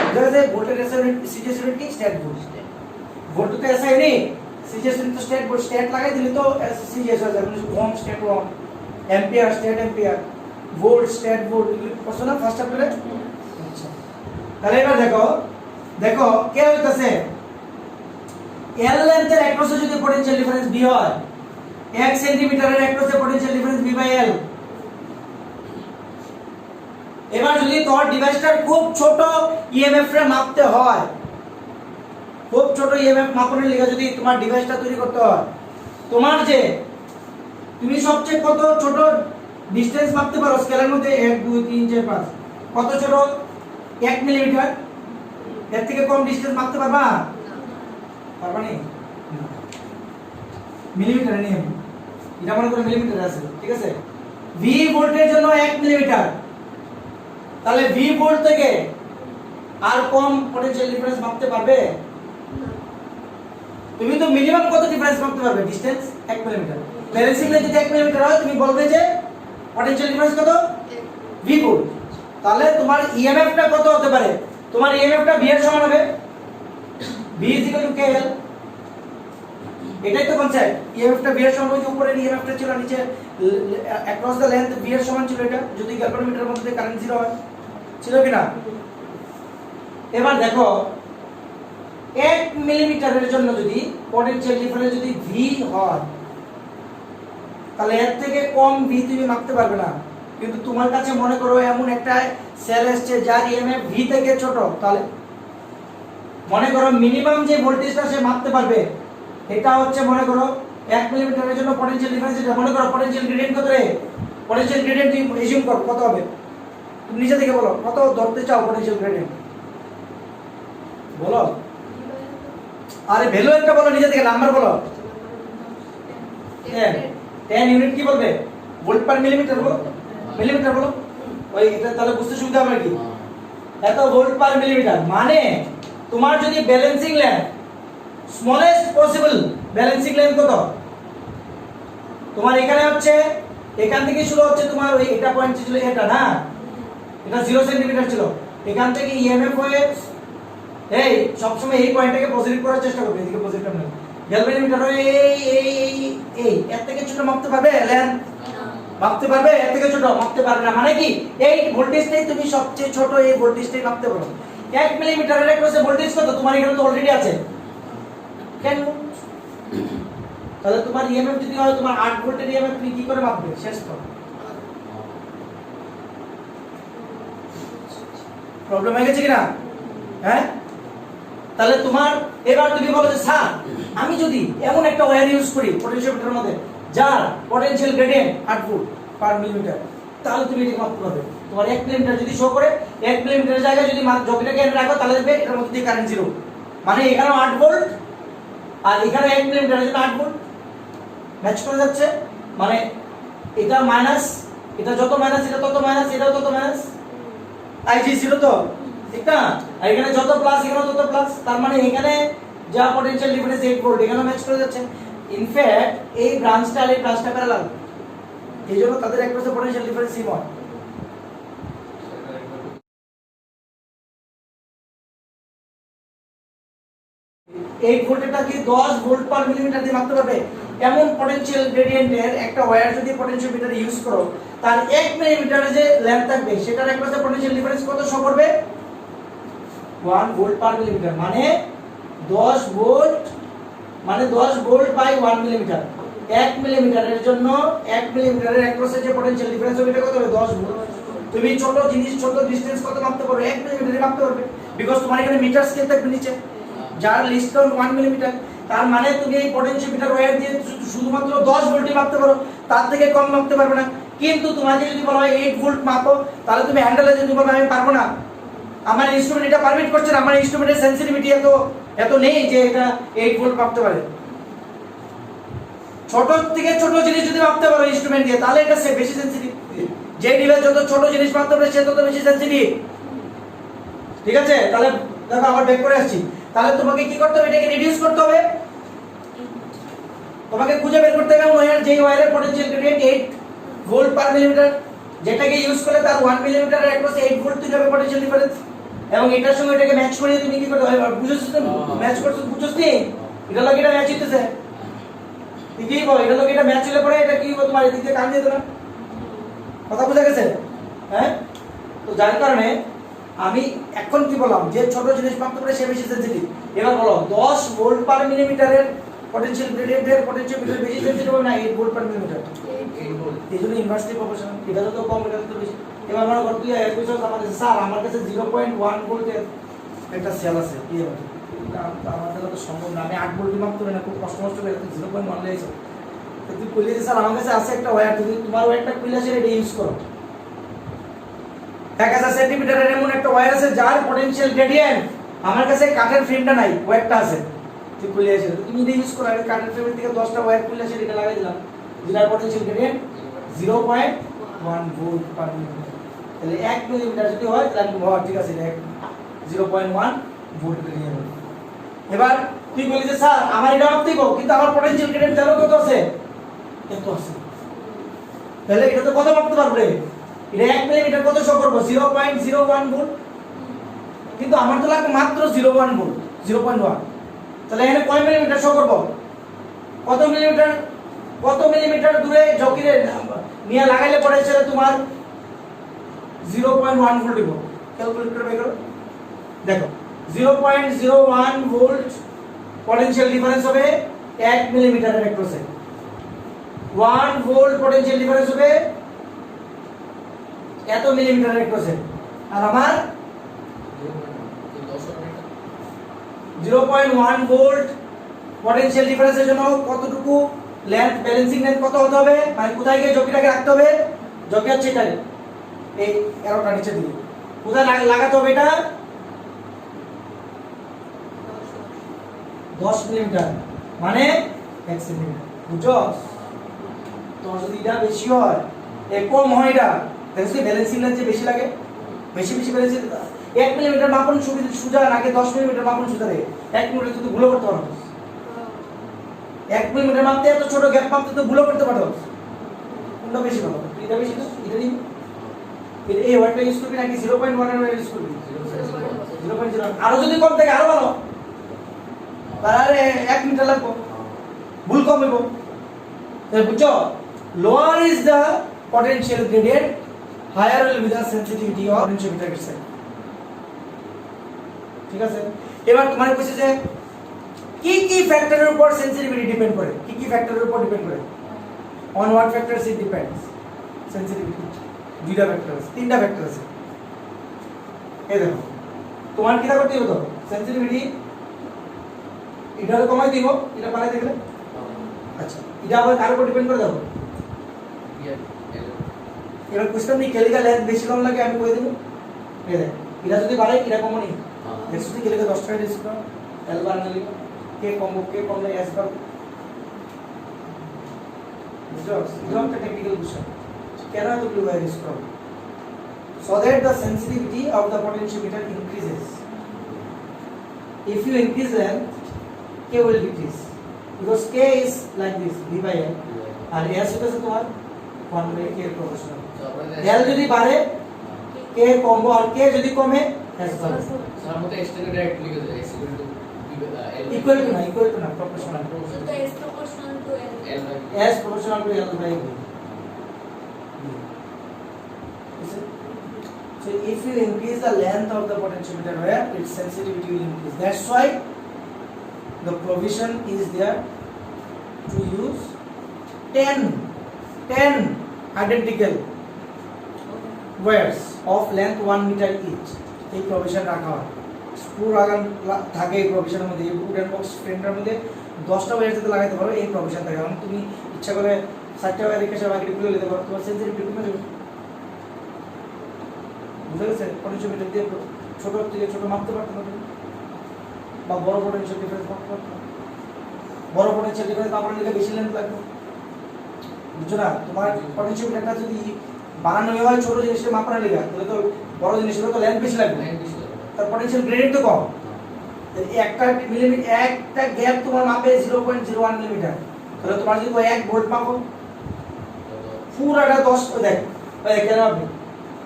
বুঝা গেছে? ভোল্টের এসআই ইউনিট সিজিএস ইউনিট কি? Stat volt. ভোল্ট তো এসআই নেই, সিজিএস ইউনিট তো স্ট্যাট ভোল্ট, স্ট্যাট লাগাই দিলে তো সিজিএস হয়ে যাবে। Ohm stat ohm, ampere stat ampere, volt stat volt, এগুলো পড়ছো না ফার্স্ট চ্যাপ্টারে? আচ্ছা তাহলে এবার দেখো, দেখো কে হইতাছে এল লেন্থের অ্যাক্রসে যদি পটেনশিয়াল ডিফারেন্স বি হয়, 1 সেন্টিমিটারের অ্যাক্রসে potential difference B by L. এবার যদি তোর ডিভাইসটার খুব ছোট ইএমএফ রে মাপতে হয়, খুব ছোট ইএমএফ মাপনের লিগে যদি তোমার ডিভাইসটা তৈরি করতে হয়, তোমার যে তুমি সবচেয়ে কত ছোট ডিসটেন্স মাপতে পারো স্কেলের মধ্যে? 1 2 3 4 5, কত ছোট? 1 মিলিমিটার। এর থেকে কম ডিসটেন্স মাপতে পারবা? পারবা না, মিলিমিটারে নেই, এটা মনে করো মিলিমিটারে আছে, ঠিক আছে? ভি ভোল্টের জন্য 1 মিলিমিটার, তাহলে ভি ভোল্ট থেকে আর কম পটেনশিয়াল ডিফারেন্স মাপতে পারবে? তুমি তো মিনিমাম কত ডিফারেন্স মাপতে পারবে? Distance 1 millimetre. ব্যালেন্সিং লেন্থ যদি 1 মিলিমিটার হয়, তুমি বলবে যে পটেনশিয়াল ডিফারেন্স কত? V volt. তাহলে তোমার ইএমএফ টা কত হতে পারে? তোমার ইএমএফ টা ভি এর সমান হবে, ভি = KL। এটাই তো কনসেপ্ট, ইএমএফ টা ভি এর সমান। ওই যে উপরের ইএমএফ টা ছিল, নিচে অ্যাক্রস দ্য লেন্থ ভি এর সমান ছিল। এটা যদি গ্যালভানোমিটারের মধ্যে কারেন্ট 0 হয়, ছিল কি না? এবার দেখো 1 মিলিমিটারের জন্য যদি পটেনশিয়াল ডিফারেন্স যদি ভি হয়, তাহলে এর থেকে কম ভি তুমি মাপতে পারবে না। কিন্তু তোমার কাছে মনে করো এমন একটা সেল এসছে যার ইএমএফ ভি থেকে ছোট, তাহলে মনে করো মিনিমাম যে ভোল্টেজটা সে মাপতে পারবে এটা হচ্ছে মনে করো 1 মিলিমিটারের জন্য পটেনশিয়াল ডিফারেন্স। এটা মনে করো পটেনশিয়াল গ্রেডিয়েন্ট কত রে? পটেনশিয়াল গ্রেডিয়েন্ট তুমি এজিউম করো কত হবে, তুমি নিজে থেকে বলো কত ধরতে চাও পটেনশিয়াল গ্রেডিয়েন্ট, বলো। আরে ভ্যালু একটা বলো, নিজে থেকে নাম্বার বলো। 10 ইউনিট কি বলবে? ভোল্ট পার মিলিমিটার বলো, মিলিমিটার বলো। ওই এটা তাহলে বুঝতে সুবিধা হবে কি? এত ভোল্ট পার মিলিমিটার মানে তোমার যদি balancing length smallest possible balancing length কত? তোমার এখানে হচ্ছে এখান থেকে শুরু হচ্ছে তোমার ওই এটা পয়েন্ট ছিল এটা না, এটা 0 সেন্টিমিটার ছিল। এখান থেকে ইএমএফ হয়ে এই সবসময় এই পয়েন্টটাকে পজিটিভ করার চেষ্টা করবে, এদিকে পজিটিভ না। গ্যালভানোমিটার এই এর থেকে ছোট মাপতে পারবে লেন? মাপতে পারবে? এর থেকে ছোট মাপতে পারবে না। মানে কি এই ভোল্টেজটাই তুমি সবচেয়ে ছোট এই ভোল্টেজটাই মাপতে পারো। 1 মিলিমিটারের একরসে ভোল্টেজ কত? তোমার এখানে তো অলরেডি আছে 10 ভোল্ট। তাহলে তোমার ইএমএফ যদি হয় তোমার 8 ভোল্টের ইএমএফ তুমি কি করে মাপবে? শেষ তো প্রবলেম হয়ে গেছে কিনা? হ্যাঁ, তাহলে তোমার এবার তুমি বলো যে স্যার আমি যদি এমন একটা ওয়্যার ইউজ করি পটেনশিওমিটারের মধ্যে যার potential gradient 8 volt per millimetre, তাহলে তুমি এটা মাপতে পারবে। তোমার 1 মিলিমিটার যদি শো করে 1 মিলিমিটারের জায়গায় যদি জকিটাকে এনে রাখো তাহলে দেখবে এটার মধ্যে দিয়ে কারেন্ট 0, মানে এখানেও 8 ভোল্ট আর এখানে 1 মিলিমিটারের জন্য 8 ভোল্ট ম্যাচ করে যাচ্ছে। মানে এটা মাইনাস, এটা যত মাইনাস এটা তত মাইনাস, এটাও তত মাইনাস, আইজি 0 তো ঠিক না? আর এখানে যত প্লাস এখানে তত প্লাস, তার মানে এখানে যা পটেনশিয়াল ডিফারেন্স 8 ভোল্ট এখানে ম্যাচ করে যাচ্ছে। ইনফ্যাক্ট এই ব্রাঞ্চটা আর এই ব্রাঞ্চটা প্যারালাল, এইজন্য তাদের একপাশে পটেনশিয়াল ডিফারেন্স সেম হয়। এই ভোল্টেজটা কি 10 ভোল্ট পার মিলিমিটার দিয়ে মাপতে পারবে? এমন পটেনশিয়াল গ্রেডিয়েন্টের একটা ওয়্যার যদি পটেনশিওমিটার ইউজ করো তার 1 মিলিমিটারের যে লেন্থ থাকবে সেটার একপাশে পটেনশিয়াল ডিফারেন্স কত শো করবে? 1 ভোল্ট পার মিলিমিটার, মানে 10 ভোল্ট, মানে 10 ভোল্ট বাই 1 মিলিমিটার। 1 মিলিমিটারের জন্য 1 মিলিমিটারের একপাশে যে পটেনশিয়াল ডিফারেন্স হবে এটা কত হবে? 10 ভোল্ট। তুমি ছোট জিনিস ছোট ডিসটেন্স কত মাপতে পারবে? 1 মিলিমিটারে মাপতে পারবে, বিকজ তোমার এখানে মিটার স্কেল থাকবে নিচে যার লিস্ট কাউন্ট 1 মিলিমিটার। তার মানে তুমি এই পটেনশিওমিটার ওয়্যার দিয়ে শুধুমাত্র 10 ভোল্টই মাপতে পারো, তার থেকে কম মাপতে পারবে না। কিন্তু তোমাকে যদি বলা হয় 8 ভোল্ট মাপো, তাহলে তুমি হ্যান্ডেলে যদি বলো আমি পারবো না, আমার ইনস্ট্রুমেন্ট এটা পারমিট করছে না, আমার ইনস্ট্রুমেন্টের সেনসিটিভিটি এত নেই যে এটা 8 ভোল্ট মাপতে পারে। ছোট থেকে ছোট জিনিস যদি মাপতে পারো ইনস্ট্রুমেন্ট দিয়ে তাহলে এটা বেশি সেনসিটিভ। যে ডিভাইস যত ছোট জিনিস মাপতে পারে সে তত বেশি সেনসিটিভ। ঠিক আছে, তাহলে দেখো আবার ব্যাক করে আসছি। তাহলে তোমাকে কি করতে হবে? এটাকে রিডিউস করতে হবে, তোমাকে খুঁজে বের করতে হবে ওয়্যার যেই ওয়্যারের potential gradient 8 volt per millimetre, যেটাকে ইউজ করলে তার 1 মিলিমিটারের একপাশে 8 ভোল্ট তৈরি হবে পটেনশিয়াল ডিফারেন্স, এবং এটার সঙ্গে এটাকে ম্যাচ করিয়ে তুমি কি করতে হবে? বুঝছস তো? ম্যাচ করছস, বুঝছস নি? এটা লাগে এটা ম্যাচ হইতেছে, ঠিকই বল, এটা লাগে এটা ম্যাচ হলে পরে এটা কি হবে? তোমার এদিকে কান যেত না। কথা বুঝা গেছে? হ্যাঁ, তো যার কারণে আমি এখন কি বললাম যে ছোট জিনিস মাপতে পারে সে বেশি সেনসিটিভ। এবার বলো 10 ভোল্ট পার মিলিমিটারের পটেনশিয়াল গ্রেডিয়েন্টের পটেনশিওমিটার বেশি সেনসিটিভ হবে না 8 ভোল্ট পার মিলিমিটার? 8 ভোল্ট। এইজন্য ইনভার্সলি প্রপোর্শনাল, এটা তো কম এটা তো বেশি। এবার মনে কর তুই এর পিছনে আমার কাছে স্যার আমার কাছে 0.1 ভোল্টের একটা সেল আছে, কি হবে? আমার দ্বারা তো সম্ভব না, আমি 8 ভোল্ট মাপতে পারি না, খুব কষ্ট করে 0.1 লেগেছে। তুই কইলে যে স্যার আমার কাছে আছে একটা ওয়্যার, তুমি তোমার ওয়্যারটা কইলা সেটা ইউজ করো। 1000 সেন্টিমিটারের এমন একটা ওয়্যার আছে যার পটেনশিয়াল গ্রেডিয়েন্ট, আমার কাছে কাঠের ফ্রেমটা নাই, ওয়্যারটা আছে, তুই খুলে আছে, তুমি এটা ইউজ করো। আমি কাঠের ফ্রেমের থেকে 10টা ওয়্যার খুলে আছে এটা লাগাই দিলাম, যার potential gradient 0.1 volt per millimetre. তাহলে 1 মিলিমিটার যদি হয় তাহলে ঠিক আছে 0.1 ভোল্ট বেরিয়ে যাবে। এবার তুই বলি যে স্যার আমার এটা মাপতে দিব কিন্তু আমার পটেনশিয়াল গ্রেডিয়েন্ট জানো কত আছে? এত আছে। তাহলে এটা তো কত মাপতে পারবে? এটা 1 মিলিমিটার কত শো করব? 0.01 ভোল্ট, কিন্তু আমার তো লাগবে মাত্র 0.1 ভোল্ট, 0.1। তাহলে এখানে কয় মিলিমিটার শো করব? কত মিলিমিটার দূরে জকিরে নিয়ে লাগাইলে পড়ে ছেলে তোমার 0.1 ভোল্ট দিব। ক্যালকুলেটর বের করো, দেখো 0.01 ভোল্ট পটেনশিয়াল ডিফারেন্স হবে 1 মিলিমিটারের একরসে। 1 ভোল্ট পটেনশিয়াল ডিফারেন্স হবে এত মিলিমিটারের একরসে। আর আমার 0.1 ভোল্ট পটেনশিয়াল ডিফারেন্সের জন্য কতটুকু লেন্থ, ব্যালেন্সিং লেন্থ কত হতে হবে? মানে কোথায় গিয়ে জকিটাকে রাখতে হবে? জকি হচ্ছে এখানে, এই এরোটা নিচে দিকে কোথায় লাগাতে হবে? এটা 10 মিলিমিটার, মানে 1 সেন্টিমিটার। বুঝছো? তোমার যদি এটা বেশি হয় এ কম হয়, এটা দেখো ব্যালেন্সিং লেন্থ যে বেশি লাগে, বেশি ব্যালেন্সিং 1 মিলিমিটার মাপন সোজা নাকি 10 মিলিমিটার মাপন সোজা রে? 1 মিলিমিটার তুই ভুল করতে পারো, 1 মিলিমিটার মাপতে এত ছোট গ্যাপ মাপতে তো ভুল করতে পারো। কোনটা বেশি ভালো? এটা বেশি না এটা নিবি? এই ওয়াটটা ইউজ করবি নাকি 0.1 এর ইউজ করবি? 0.01 আরো যদি কম থাকে আরো ভালো তাহলে 1 মিটার লাগবে ভুল কম হইব তাই বুঝছো lower is the potential gradient higher will be the sensitivity of potentiometer itself ঠিক আছে এবার তোমার কোশ্চেন যে কি কি ফ্যাক্টরের উপর সেনসিটিভিটি ডিপেন্ড করে কি কি ফ্যাক্টরের উপর ডিপেন্ড করে on what factors it depends sensitivity দুইটা ফ্যাক্টর আছে তিনটা ফ্যাক্টর আছে এই দেখো তোমার কি করতে হবে তো সেনসিটিভিটি এটা কমাই দিব এটা বাড়াই দেখলে আচ্ছা এটা আবার কার উপর ডিপেন্ড করে দেখো এবার কোশ্চেন নি কেলিকা লেন্থ বেশি কম লাগে আমি কই দেব এই দেখ এটা যদি বাড়াই এটা কম নি দেখছো কি কেলিকা 10 টাকা ডিসকাউন্ট এল বাড়ানো লিখো কে কমলে এস বার বুঝছো এটা একটা টেকনিক্যাল কোশ্চেন কেন এত ব্লু ওয়্যার ইউজ করো so that the sensitivity of the potentiometer increases if you increase length k will decrease because k is like this v by l আর s হচ্ছে তোমার 1 by k এর প্রপোর্শনাল l যদি বাড়ে k কমবো আর k যদি কমে s বাড়বে স্যার মতে s থেকে ডাইরেক্ট লিখে দেয় s equal to না proportional So the S proportional to L. l by s proportional to l by v so if you increase the length of the potentiometer wire its sensitivity will increase that's why the provision is there to use 10 identical wires of length 1 meter each এই প্রভিশন রাখা হয় পুরো আগাম থাকে এই প্রভিশনের মধ্যে এই উডেন বক্স ফ্রেমটার মধ্যে 10টা ওয়্যার যাতে লাগাইতে পারো এই প্রভিশন থাকে কারণ তুমি ইচ্ছা করে 60টা ওয়্যার রেখে সব আগে খুলে নিতে পারো তোমার সেন্সিটিভিটি কমে যাবে বুঝা গেছে পটেনশিওমিটার দিয়ে ছোট থেকে ছোট মাপতে পারতে না বা বড় পটেনশিয়াল ডিফারেন্স মাপতে পারতে না বড় পটেনশিয়াল ডিফারেন্স মাপার লিগে বেশি লেন্থ লাগবে বুঝছো না তোমার পটেনশিওমিটারটা যদি বানানো হয় ছোট জিনিসটা মাপার লিগে তাহলে তো বড় জিনিসের তো লেন্থ বেশি লাগবে তার পটেনশিয়াল গ্রেডিয়েন্ট তো কম একটা মিলিমিটার একটা গ্যাপ তোমার মাপে 0.01 মিলিমিটার তাহলে তোমার যদি 1 ভোল্ট মাপো পুরাটা 10 দেখ কেন আপনি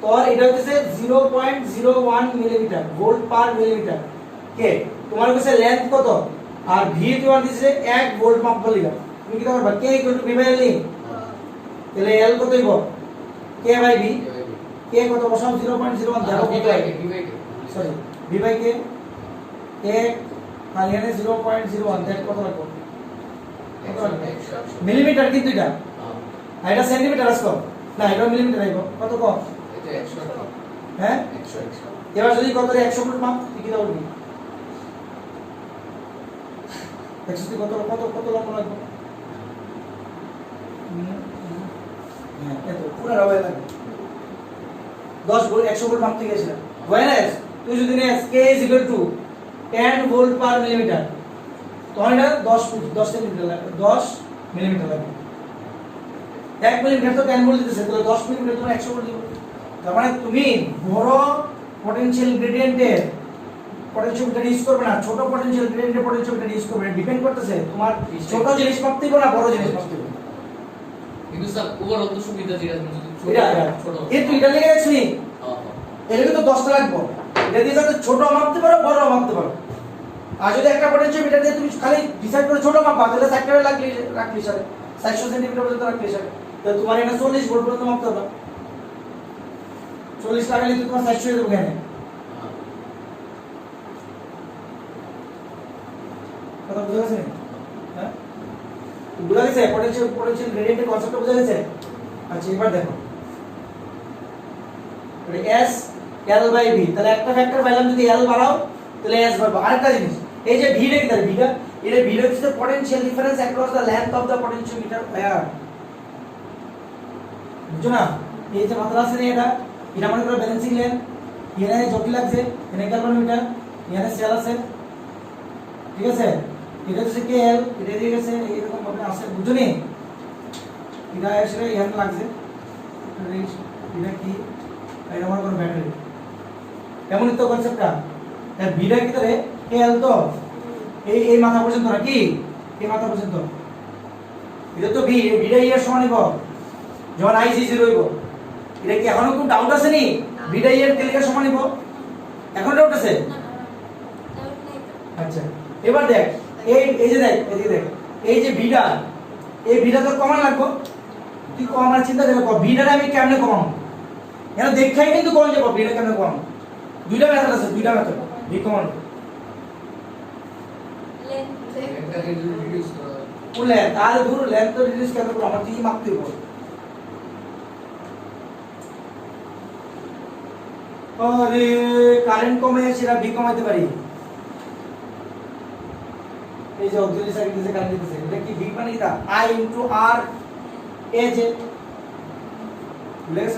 তো এটা হচ্ছে 0.01 মিলিমিটার ভোল্ট পার মিলিমিটার কে তোমার কাছে লেন্থ কত আর ভি তোমার দিছে 1 ভোল্ট মাপ বলিবা তুমি কি করবা K equal to V by L তাহলে এল কত হইব কে বাই ভি কে কত বসাও 0.01 দেখো কত সরি ভি বাই কে কে আর এখানে 0.01 দেখ কত লাগবে মিলিমিটার কিন্তু এটা আর এটা সেন্টিমিটার আসলো না এটা মিলিমিটার আইবো কত কম এটা 100 হ্যাঁ 100 এবার যদি কত 100 ফুট মাপ কি কি দাও নি দেখছিস কত কত কত লম্বা লাগবে হ্যাঁ এত পুরো রাওয়া লাগবে 10 ভোল্ট 100 ভোল্ট মাপতে গেছিলাম ওয়্যারলেস তুই যদি নেস k = 10 ভোল্ট পার মিলিমিটার তাহলে এটা 10 ফুট 10 সেন্টিমিটার লাগবে 10 মিলিমিটার লাগবে 1 মিলিমিটার তো 10 ভোল্ট দিতেছে তাহলে 10 মিলিমিটার তোমার 100 ভোল্ট দিব তার মানে তুমি বড় পটেনশিয়াল গ্রেডিয়েন্টের পটেনশিওমিটার ইউজ করবে না ছোট পটেনশিয়াল গ্রেডিয়েন্টের পটেনশিওমিটার ইউজ করবে ডিপেন্ড করতেছে তোমার ছোট জিনিস মাপতে হবে না বড় জিনিস মাপতে হবে কিন্তু স্যার ওভারঅল তো সুবিধা যেটা ছোট ছোট কিন্তু এটা লেগে গেছে নি এর কিন্তু 10টা লাগবে এটা দিয়ে যাতে ছোট মাপতে পারো বড় মাপতে পারো আর যদি একটা পটেনশিওমিটার দিয়ে তুমি খালি ডিসাইড করে ছোট মাপবা তাহলে সেক্টরে রাখলি স্যার 400 সেন্টিমিটার পর্যন্ত রাখলি স্যার তাহলে তোমার এটা 40 ভোল্ট পর্যন্ত মাপতে হবে 40 লাগালে তো তোমার 400 হয়ে যাবে কেন কথা বুঝা গেছে হ্যাঁ বুঝা গেছে পটেনশিয়াল গ্রেডিয়েন্টের কনসেপ্টটা বুঝা গেছে আচ্ছা এবার দেখো S L বাই V তাহলে একটা ফ্যাক্টর পাইলাম যদি L বাড়াও তাহলে S বাড়বে আরেকটা জিনিস এই যে V রেখে দাও Vটা এটা V হচ্ছে potential difference across the length of the potentiometer wire বুঝছো না এই যে মাত্রা আছে এটা এটা মনে করো ব্যালেন্সিং লেন এখানে জটিল লাগছে এখানে ক্যালভানোমিটার এখানে সেল আছে ঠিক আছে এটা হচ্ছে KL এটা দিয়ে গেছে এরকম ভাবে আছে বুঝছো নি এটা আসলে এখানে লাগছে এটা কি এটা মনে করো ব্যাটারি এমনই তো কনসেপ্টটা তার বিটা কি করে KL তো এই মাথা পর্যন্ত না কি এই মাথা পর্যন্ত এটা তো বি বিটা এর সমান হবে যখন I 0 হইব এটা কি এখনো কোন ডাউট আছে নি বিটা এর কেলিকা সমান হইব এখন ডাউট আছে আচ্ছা এবার দেখ এই যে দেখ এদিকে দেখ এই যে ভিটা এই ভিটা তো কমান লাগবো তুই কমার চিন্তা করে ভিটাটা আমি কেমনে কমাবো এখানে দেখাই কিন্তু কোন যাবো ভিটা কেমনে কমাবো দুইটা মেথড আছে দুইটা মেথড ভি কমান লেন্থ একটা রিডিউস করা হয়। বলে তাহলে ধরো লেন্থ তো রিডিউস কেন করব আমার কি মাপতে হবে আরে কারেন্ট কমে সেটা ভি কমাইতে পারি এই যে অক্সিলারি সার্কিট যে কারেন্ট দিতেছে এটা কি ভি মানে কি তা I ইনটু R এ যে বুঝেছ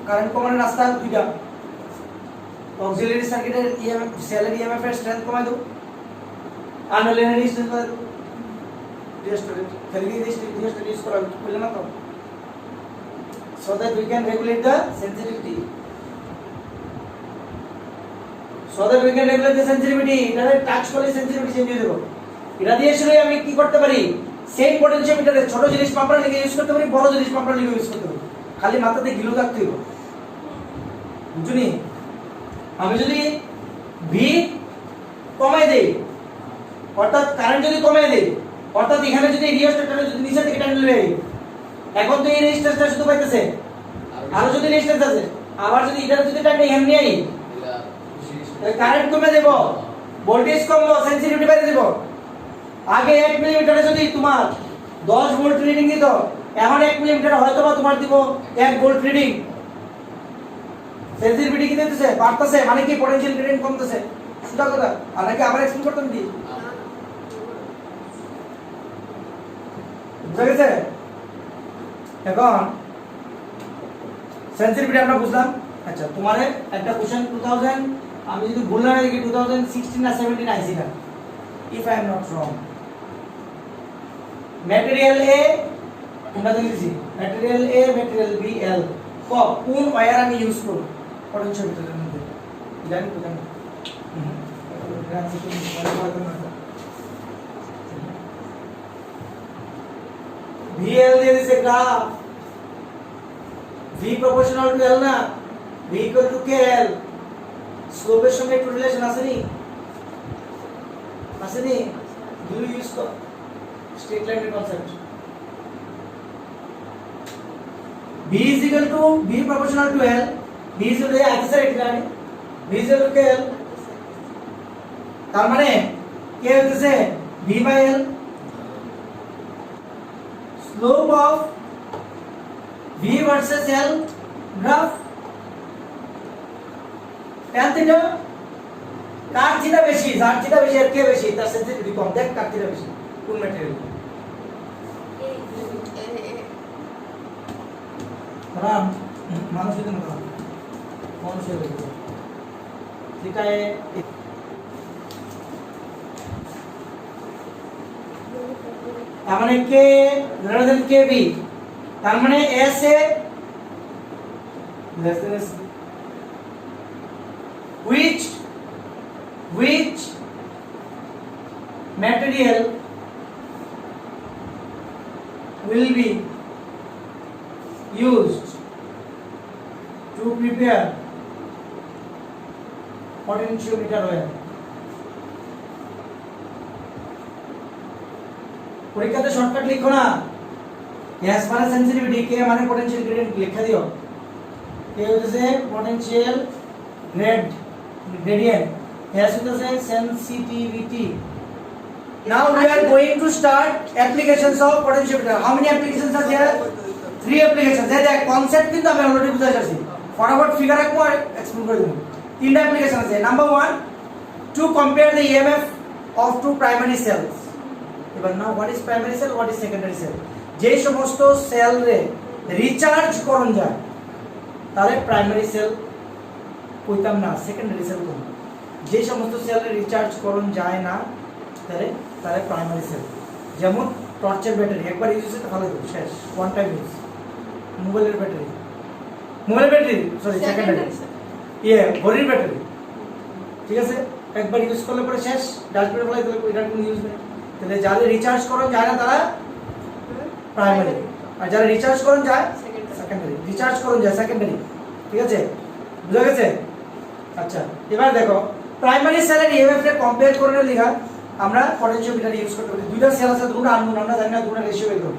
কারেন্ট কমানোর রাস্তা দুইটা অক্সিলারি সার্কিটের ইএমএফ সেলের ইএমএফ এর স্ট্রেংথ কমাই দাও আর নলিনারি রেজিস্ট্যান্স কমাই দাও রেজিস্ট্যান্স খালি রেজিস্ট্যান্স ইউজ করা বললে না তো so that we can regulate the sensitivity এটা টাচ করলে সেনসিটিভিটি চেঞ্জ হয়ে যাবে এটা দিয়ে আসলে আমি কি করতে পারি সেম পটেনশিওমিটারে ছোট জিনিস মাপার লিগে ইউজ করতে পারি বড় জিনিস মাপার লিগে ইউজ করতে পারি খালি মাথাতে গিলু থাকতে হবে বুঝুনি আমি যদি ভি কমাই দেই অর্থাৎ কারেন্ট যদি কমাই দেই অর্থাৎ এখানে যদি রিওস্ট্যাটটা যদি নিচে থেকে টান লই এখন তো এই রেজিস্ট্যান্সটা শুধু পাইতেছে আরো যদি রেজিস্ট্যান্স আছে আবার যদি এটা যদি টান নেই এমনি আই কারেন্ট কমে দেব ভোল্টেজ কমবো সেনসিটিভিটি বেড়ে দেব আগে 1 মিলিমিটারে যদি তোমার 10 ভোল্ট রিডিং দিত এখন 1 মিলিমিটারে হয়তো বা তোমার দিব 1 ভোল্ট রিডিং সেনসিটিভিটি কি দিতেছে বাড়তেছে মানে কি পটেনশিয়াল গ্রেডিয়েন্ট কমতেছে সুদা কথা আর নাকি আবার এক্সপ্লেইন করতাম দি বুঝা গেছে এখন সেনসিটিভিটি আমরা বুঝলাম আচ্ছা তোমারে একটা কোশ্চেন 2000 আমি যদি ভুল না দেখি 2016 না 17 আইছিল if I am not wrong material A তোমরা দেখেছি material A material B L কোন ওয়্যার আমি ইউজ করব পটেনশিওমিটারের মধ্যে জানি তো জানি VL দিয়ে দিছে graph V proportional to L না V equal to KL স্লোপের সঙ্গে একটু রিলেশন আসেনি do you use the straight line concept V is equal to V proportional to L V is equal to আইতেছে এটা V is equal to KL তার মানে K হইতেছে V by L slope of V versus L graph tan theta car theta বেশি যার থিটা বেশি আর কে বেশি তার সেনসিটিভিটি কম দেখ কার থিটা বেশি কোন ম্যাটেরিয়াল রাম মানুষ দিন না কোন সে বেশি থিটা এ তার মানে k greater than K B তার মানে S A less than S which material will be used to prepare potentiometer wire পরীক্ষাতে শর্টকাট লিখো না এস মানে সেনসিটিভিটি কে মানে পোটেনশিয়াল গ্রেডিয়েন্ট লেখা দিও কে হচ্ছে potential gradient S is the sensitivity now we are going to start applications of potentiometer how many applications are there 3 applications there the concept কিন্তু আমি অলরেডি বুঝাই যাচ্ছি ফটাফট ফিগার রাখবো আর এক্সপ্লেইন করে দেব তিনটা অ্যাপ্লিকেশন আছে number 1 to compare the EMF of two primary cells এবার নাও what is primary cell what is secondary cell যে সমস্ত সেল রে রিচার্জ করন যায় তাহলে প্রাইমারি সেল কইতাম না সেকেন্ডারি সেল কোন যে সমস্ত সেল রে রিচার্জ করন যায় না তাহলে প্রাইমারি সেল যেমন টর্চের ব্যাটারি একবার ইউজ হচ্ছে তাহলে শেষ ওয়ান টাইম ইউজ মোবাইলের ব্যাটারি সরি সেকেন্ডারি ঘড়ির ব্যাটারি ঠিক আছে একবার ইউজ করলে পরে শেষ ডাস্টবিনে ফেলাই দিলে এটার কোনো ইউজ নেই তাহলে যারা রিচার্জ করন যায় না তারা প্রাইমারি আর যারা রিচার্জ করন যায় সেকেন্ডারি রিচার্জ করন যায় সেকেন্ডারি ঠিক আছে বুঝা গেছে আচ্ছা এবার দেখো প্রাইমারি সেল এর ইএমএফ রে কম্পেয়ার করে লেখা আমরা পটেনশিওমিটার ইউজ করতে পারি দুইটা সেল আছে দুটো আননোন আমরা জানি না দুটো রেশিও বের করব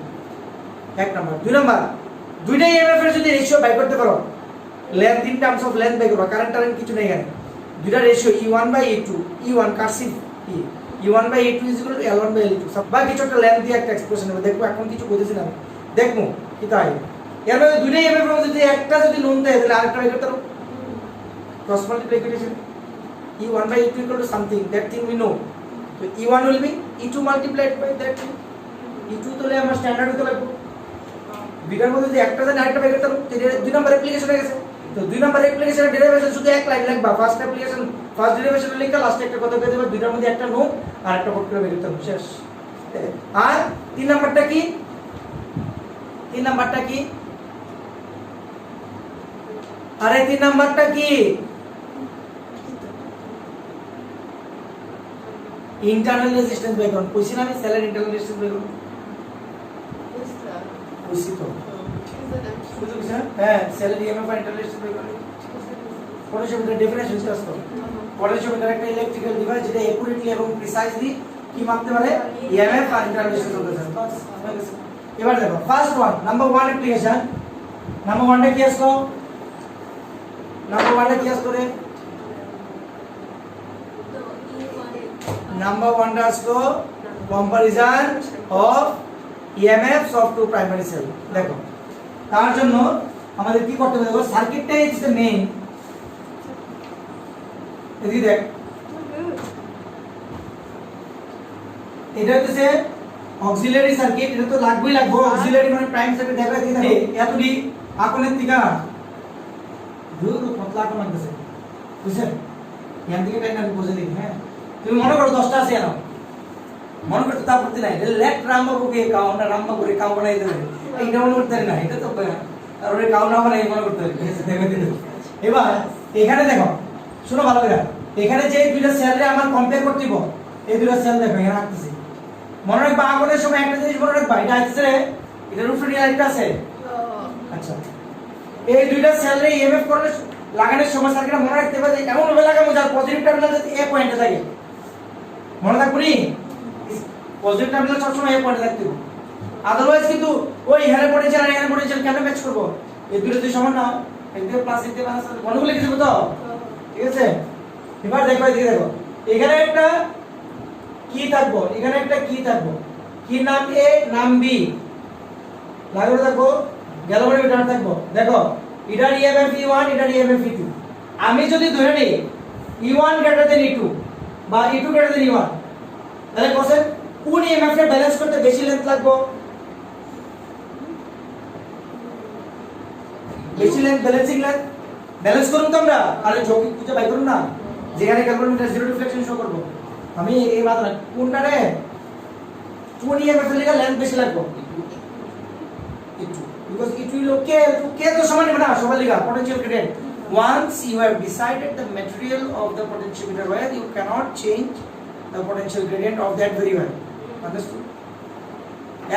এক নাম্বার দুই নাম্বার দুইটা ইএমএফ এর যদি রেশিও বাই করতে পারো length in terms of length by করবা কারেন্ট কিছু নেই এখানে দুইটা ratio E1 by E2 E1 cursive E1 by E2 L1 by L2 সব বা কিছু একটা লেন্থ দিয়ে একটা এক্সপ্রেশন হবে দেখো এখন কিছু বুঝেছি না দেখো কি তাই এর মধ্যে দুইটা ইএমএফ এর যদি একটা যদি নোন দেয় তাহলে আরেকটা বাই করতে পারো cross multiplication E1 by E2 equal to something that thing we know so E1 will be E2 multiplied by that thing E2 তো আমরা স্ট্যান্ডার্ড হতে লাগবে বিটার মধ্যে যদি একটা দেন আরেকটা বাই করতে পারো দুই নাম্বার অ্যাপ্লিকেশন হয়ে গেছে তো দুই নাম্বার অ্যাপ্লিকেশনের ডেরিভেশন শুধু এক লাইন লিখবা ফার্স্ট অ্যাপ্লিকেশন ফার্স্ট ডেরিভেশন লিখা লাস্টে একটা কথা বলে দেবা দুইটার মধ্যে একটা নো আর একটা পট করে বের করতে হবে শেষ আর তিন নাম্বারটা কি আরে তিন নাম্বারটা কি ইন্টারনাল রেজিস্ট্যান্স বাই করুন কইছি না আমি সেলের ইন্টারনাল রেজিস্ট্যান্স বাই করুন কইছি তো বুঝছো হ্যাঁ সেলের ইএমএফ আর ইন্টারনাল রেজিস্ট্যান্স বাই করুন পটেনশিওমিটার ডেফিনেশন কাজ করো পটেনশিওমিটার একটা ইলেকট্রিক্যাল ডিভাইস যেটা একুরেটলি এবং প্রিসাইজলি কি মাপতে পারে ইএমএফ আর ইন্টারনাল রেজিস্ট্যান্স বলতে পারে বাস হয়ে গেছে এবার দেখো first one number 1 application number 1 টা কি আসলো নাম্বার 1 টা কি আসলো number 1 does to comparison of EMFs of two primary cell দেখো তার জন্য আমাদের কি করতে হবে দেখো সার্কিটটাই ইজ দ্য মেইন এদিকে দেখ এটা হচ্ছে অক্সিলারি সার্কিট এটা তো লাগবেই অক্সিলারি মানে প্রাইম সার্কিট দেখা দিতে এতটি আকনের দিকা দূর পতলা কোন লাগতেছে বুঝছেন ইয়ান দিকে টাইম আমি বুঝে দিই হ্যাঁ তুমি মনে করো 10টা আছে না মনে করতে তা করতে নাই লেট রামবাবুকে কাউন্ট রামবাবুরে কাউ বানাই দেবে এইটা মনে করতে না এটা তো আর ওরে কাউ না বানাই মনে করতে এবার এখানে দেখো শুনো ভালো করে এখানে যে দুইটা সেল রে আমার কম্পেয়ার করতে দিব এই দুইটা সেল দেখো এখানে আসছে মনে রাখবা আগুনের সময় একটা জিনিস মনে রাখবা এটা আছে এটার উপরে আরেকটা আছে আচ্ছা এই দুইটা সেল রে ইএমএফ করলে লাগানোর সময় সার্কিটটা মনে রাখতে হবে এমন ভাবে লাগাবো যার পজিটিভ টার্মিনাল যাতে এ পয়েন্টে থাকে মনে রাখবো নি পজিটিভ টার্মিনাল সবসময় এ পয়েন্টে থাকতে হবে আদারওয়াইজ কিন্তু ওই এখানে পটেনশিয়াল আর এখানে পটেনশিয়াল কেন ম্যাচ করব এই দুটো দুই সমান না একদিকে প্লাস একদিকে মাইনাস মনে লিখে দেব তো ঠিক আছে এবার দেখো এদিকে দেখো এখানে একটা কি থাকবো এখানে একটা কি থাকবো কি নাম এ নাম বি লাগবে থাকবো গেল মানে এটা থাকবো দেখো এটার ইএমএফ E1 এটার ইএমএফ E2 আমি যদি ধরে নেই E1 গ্রেটার দেন E2 বা E2 গ্রেটার দেন E1 তাহলে কোশ্চেন কোন ইএমএফ কে ব্যালেন্স করতে বেশি লেন্থ লাগবে বেশি লেন্থ ব্যালেন্সিং লেন্থ ব্যালেন্স করুন তো আমরা আরে যৌগিক খুঁজে বাই করুন না যেখানে ক্যালকুলেটর জিরো রিফ্লেকশন শো করব আমি এই মাত্রা কোনটা রে কোন ইএমএফ এর লেন্থ বেশি লাগবে E2 because it will okay তো সমান না সবাই লিখা potential gradient once you have decided the material of the potentiometer wire you cannot change the potential gradient of that very well understood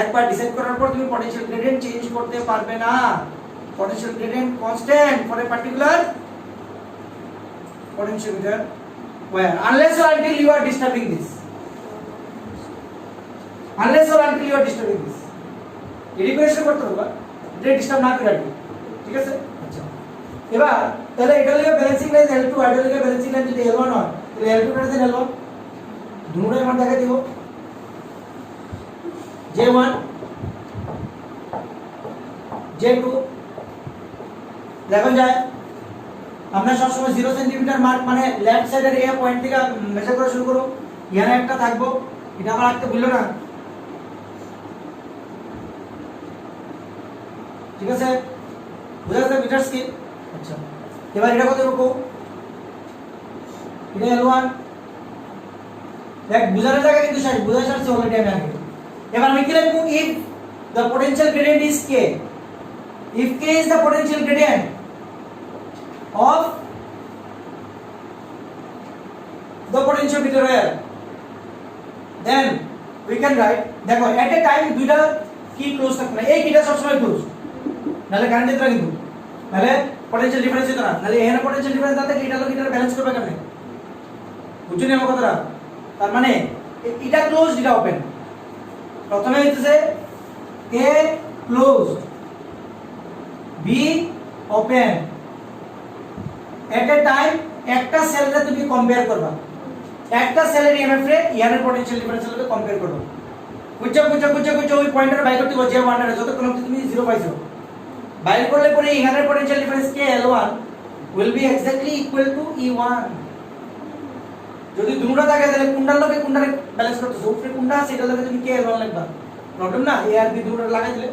একবার ডিসাইড করার পর তুমি potential gradient চেঞ্জ করতে পারবে না potential gradient constant for a particular potentiometer wire unless or until you are disturbing this request করতে হবে এটা ডিস্টার্ব না করে ঠিক আছে আচ্ছা এবার তাহলে এটা লিখে ব্যালেন্সিং লাইন L2 আর এটা লিখে ব্যালেন্সিং লাইন যদি L1 হয় তাহলে L2 গ্রেটার দেন L1 দুটোই মান দেখা দিব J1 J2 দেখুন যায় আমরা সব সময় 0 সেন্টিমিটার মার্ক মানে লেফট সাইডের এ পয়েন্ট থেকে মেজার করা শুরু করব এখানে একটা থাকবো এটা আবার রাখতে ভুলো না ঠিক আছে বুঝা যাচ্ছে মিটার স্কেল আচ্ছা এবার এটা কত রকম এটা L1 দেখ বুঝানোর জায়গা কিন্তু শেষ বুঝা যাচ্ছে অলরেডি আমি আগে এবার আমি কি লিখব if the potential gradient is k if k is the potential gradient of the potentiometer wire then we can write দেখো at a time দুইটা কি ক্লোজ থাকবে না এই কিটা সব সময় ক্লোজ নালে কারেন্ট দিতে কিন্তু নালে পটেনশিয়াল ডিফারেন্স হতো না নালে এখানে পটেনশিয়াল ডিফারেন্স থাকে এটা লোক এটা ব্যালেন্স করবে কেমনে বুঝছেন আমার কথাটা? তার মানে এটা ক্লোজড এটা ওপেন। প্রথমে হইতেছে A closed, B open. At a time একটা সেলরে তুমি কম্পেয়ার করবা, একটা সেলের ইএমএফ রে ইয়ানের পটেনশিয়াল ডিফারেন্সিয়াল রে কম্পেয়ার করবা। বুঝছো ওই পয়েন্টার বাই করতে হবে যে ওয়ানটারে যতক্ষণ অবধি তুমি জিরো পাইছো। বাইর করলে পরে ইয়ানের পটেনশিয়াল ডিফারেন্স কে L1 will be exactly equal to E1। যদি দুটোটা থাকে তাহলে কোনটার লগে কোনটারে ব্যালেন্স করতেছো, উপরে কোনটা আছে এটার লগে তুমি কে L1 লিখবা। প্রবলেম না, এ আর বি দুটোটা লাগাই দিলে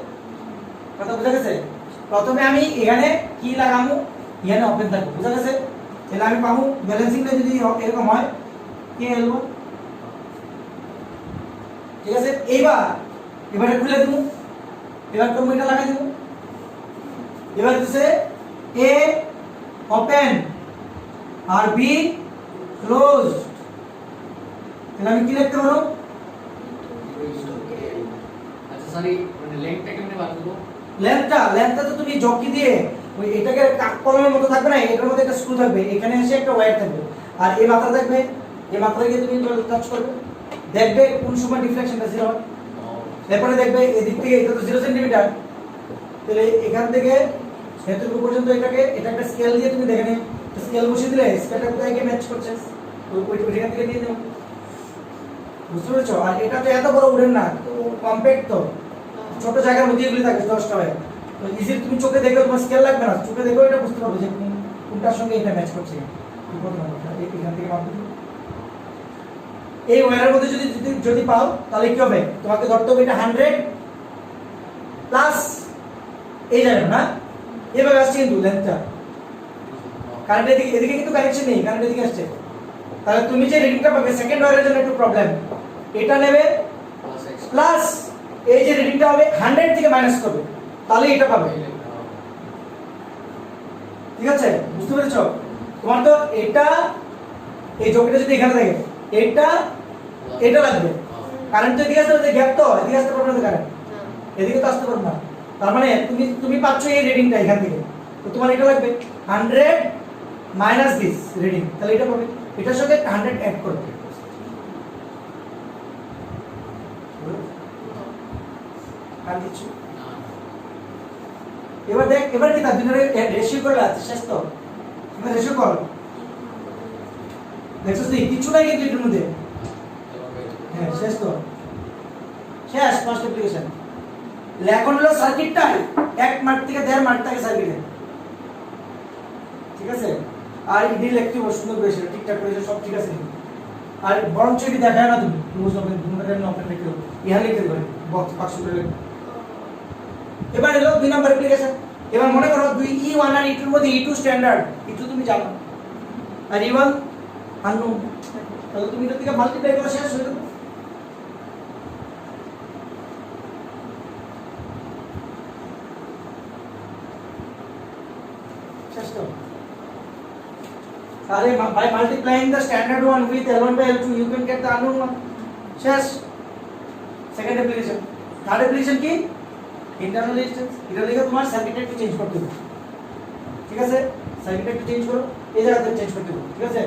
কথা বুঝা গেছে। প্রথমে আমি এখানে কি লাগামু, এখানে ওপেন থাকবে, বুঝা গেছে। তাহলে আমি পাবো ব্যালেন্সিংটা যদি এরকম হয় কে L1, ঠিক আছে। এবারে খুলে দেবো, এবার তুমি এটা লাগাই দেবো। এবার দিছে এ ওপেন আর বি ক্লোজ। তাহলে আমি কি লিখতে পারো, আচ্ছা সরি মানে লেংথটা কেমনে বার করব? লেন্থটা তো তুমি জকি দিয়ে ওই এটাকে কলমের মতো থাকবে না, এটার মধ্যে একটা স্ক্রু থাকবে, এখানে এসে একটা ওয়্যার থাকবে, আর এই মাথা থাকবে, এই মাথাটাকে তুমি টাচ করবে, দেখবে কোন সময় ডিফ্লেকশনটা জিরো হয়। এরপরে দেখবে এদিক থেকে এটা তো 0 সেন্টিমিটার, তাহলে এখান থেকে এতটুকু পর্যন্ত এটা একটা স্কেল দিয়ে তুমি দেখে নিও, স্কেল বসিয়ে দিলে স্কেলটা কোথায় গিয়ে ম্যাচ করছে ওইখান থেকে নিয়ে নাও, বুঝতে পেরেছো। আর এটা তো এত বড় উড়েন না, তো কম্প্যাক্ট, তো ছোট জায়গার মধ্যে এগুলি থাকে 10টা হয়, তো ইজি তুমি চোখে দেখলে তোমার স্কেল লাগবে না, চোখে দেখো এটা বুঝতে পারবে যে কোনটার সঙ্গে এটা ম্যাচ করছে। এখান থেকে মাপবে, এই ওয়্যারের মধ্যে যদি পাও তাহলে কি হবে, তোমাকে ধরতে হবে এটা 100 প্লাস এই জায়গাটা না, এভাবে আসছে কিন্তু লেন্থটা, কারেন্ট এদিকে কিন্তু কানেকশন নেই, কারেন্ট এদিকে আসছে। তাহলে তুমি যে রিডিংটা পাবে সেকেন্ড ওয়্যারের জন্য একটু প্রবলেম, এটা নেবে প্লাস এই যে রিডিংটা হবে 100 থেকে মাইনাস করবে, তাহলে এটা পাবে, ঠিক আছে, বুঝতে পেরেছো। তোমার তো এটা এই জকিটা যদি এখানে থাকে এটা লাগবে, কারেন্ট তো এদিকে আসতে গ্যাপ, তো এদিকে আসতে পারবে না, কারেন্ট এদিকে তো আসতে পারবে না। তার মানে তুমি পাচ্ছ এই রিডিংটা এখান থেকে, তো তোমার এটা লাগবে 100 মাইনাস দিস রিডিং, তাহলে এটা পাবে, এটার সঙ্গে 100 অ্যাড করবে। আর কিছু এবার কি তার দুটোর রেশিও করবে, আছে শেষ তো, এবার রেশিও কর, দেখছো তুই কিছু নাই কিন্তু এটার মধ্যে, হ্যাঁ শেষ তো, শেষ ফার্স্ট অ্যাপ্লিকেশন। এখন হলো সার্কিটটা 1 মার্ক থেকে 1.5 মার্ক থাকে সার্কিটে, ঠিক আছে। আর ইডি লিখতে সুন্দর করেছিল, ঠিকঠাক করেছে, সব ঠিক আছে। আর বরঞ্চ এটি দেখায় না তুমি বুঝতে পারবে, তুমি ওপেন লিখতে ইহা লিখতে পারবে বক্স বাক্স করে। এবার হলো 2 নম্বর অ্যাপ্লিকেশন। এবার মনে করো E1 আর E2 এর মধ্যে E2 স্ট্যান্ডার্ড, E2 তুমি জানো আর E1 আননোন, তাহলে তুমি এটা থেকে মাল্টিপ্লাই করে শেষ হয়ে যাবে। শেষ তো। তাহলে by multiplying the standard one with L1 by L2 you can get the unknown one। শেষ, সেকেন্ড অ্যাপ্লিকেশন। থার্ড অ্যাপ্লিকেশন কি, ইন্টারনাল রেজিস্ট্যান্স। এটা লিখে তোমার সার্কিটটা একটু চেঞ্জ করতে হবে, ঠিক আছে, সার্কিটটা একটু চেঞ্জ করো, এই জায়গাতে চেঞ্জ করতে হবে, ঠিক আছে।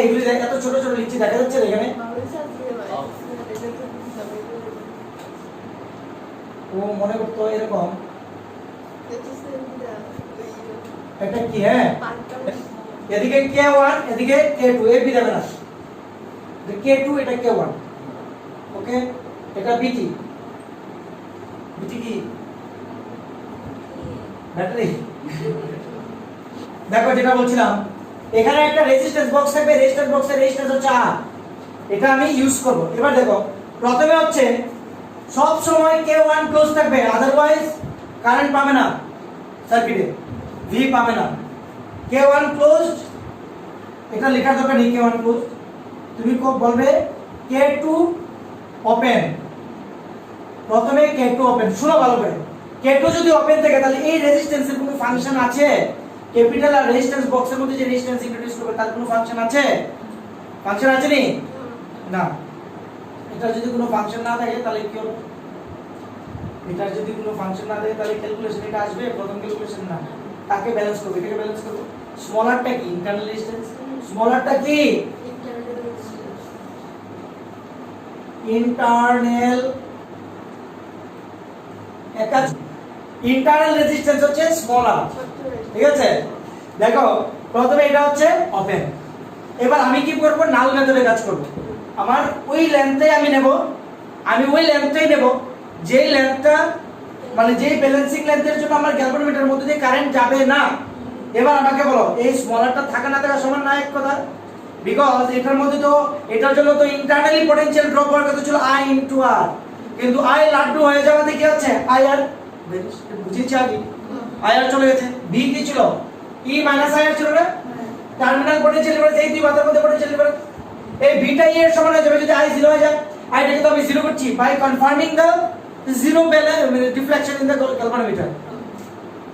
এইগুলি এত ছোট ছোট লিখছি, দেখা যাচ্ছে এখানে, ও মনে করতো এরকম এটা কি, হ্যাঁ এদিকে K1 এদিকে K2, এবি দেবে না, K2 এটা K1, ওকে, এটা BT কি ব্যাটারি। দেখো যেটা বলছিলাম, এখানে একটা রেজিস্ট্যান্স বক্স থাকবে, রেজিস্ট্যান্স বক্সের রেজিস্ট্যান্স হচ্ছে R, এটা আমি ইউজ করব। এবার দেখো প্রথমে হচ্ছে সব সময় K1 ক্লোজ থাকবে, আদারওয়াইজ কারেন্ট পাবে না সার্কিটে, V পাবে না। K1 ক্লোজড, এটা লেখার দরকার নেই, K1 ক্লোজ, তুমি বলবে K2 ওপেন, প্রথমে K2 ওপেন। শুনো ভালো করে, K2 যদি ওপেন থাকে তাহলে এই রেজিস্ট্যান্সের কোনো ফাংশন আছে, ক্যাপিটাল আর রেজিস্ট্যান্স বক্সের মধ্যে যে রেজিস্ট্যান্স ইন্ট্রোডিউস করবে তার কোনো ফাংশন আছে, ফাংশন আছে নি না। এটা যদি কোনো ফাংশন না থাকে তাহলে কি হবে, এটার যদি কোনো ফাংশন না থাকে তাহলে ক্যালকুলেশন এটা আসবে, প্রথম ক্যালকুলেশন না, তাকে ব্যালেন্স করব, এটাকে ব্যালেন্স করব। স্মলারটা কি ইন্টারনাল রেজিস্ট্যান্স, স্মলারটা কি ইন্টারনাল, একাজ ইন্টারনাল রেজিস্ট্যান্স হচ্ছে স্মলার, ঠিক আছে। দেখো প্রথমে এটা হচ্ছে ওপেন, এবার আমি কি করব, নাল মেথডে কাজ করব। আমার ওই লেন্থে আমি নেব, আমি ওই লেন্থেই নেব যেই লেন্থটা মানে যেই ব্যালেন্সিং লেন্থের জন্য আমার গ্যালভানোমিটারের মধ্যে দিয়ে কারেন্ট যাবে না। এবার আমাকে বলো এই স্মলারটা থাকা না থাকা সমান না এক কথা, বিকজ এটার মধ্যে তো এটার জন্য তো ইন্টারনালি পটেনশিয়াল ড্রপ হওয়ার কথা ছিল I ইনটু R, কিন্তু I লাড্ডু হয়ে যাওয়াতে কি হচ্ছে IR, বুঝেছি আমি, IR চলে গেছে। B কি ছিল E মাইনাস IR ছিল না, টার্মিনাল পটেনশিয়াল ডিফারেন্স এই দুই মাথার মধ্যে পটেনশিয়াল ডিফারেন্স, এই বিটা E এর সমান হয়ে যাবে যদি I 0 হয়ে যায়। I টাকে তো আমি 0 করছি by confirming the zero deflection in the galvanometer,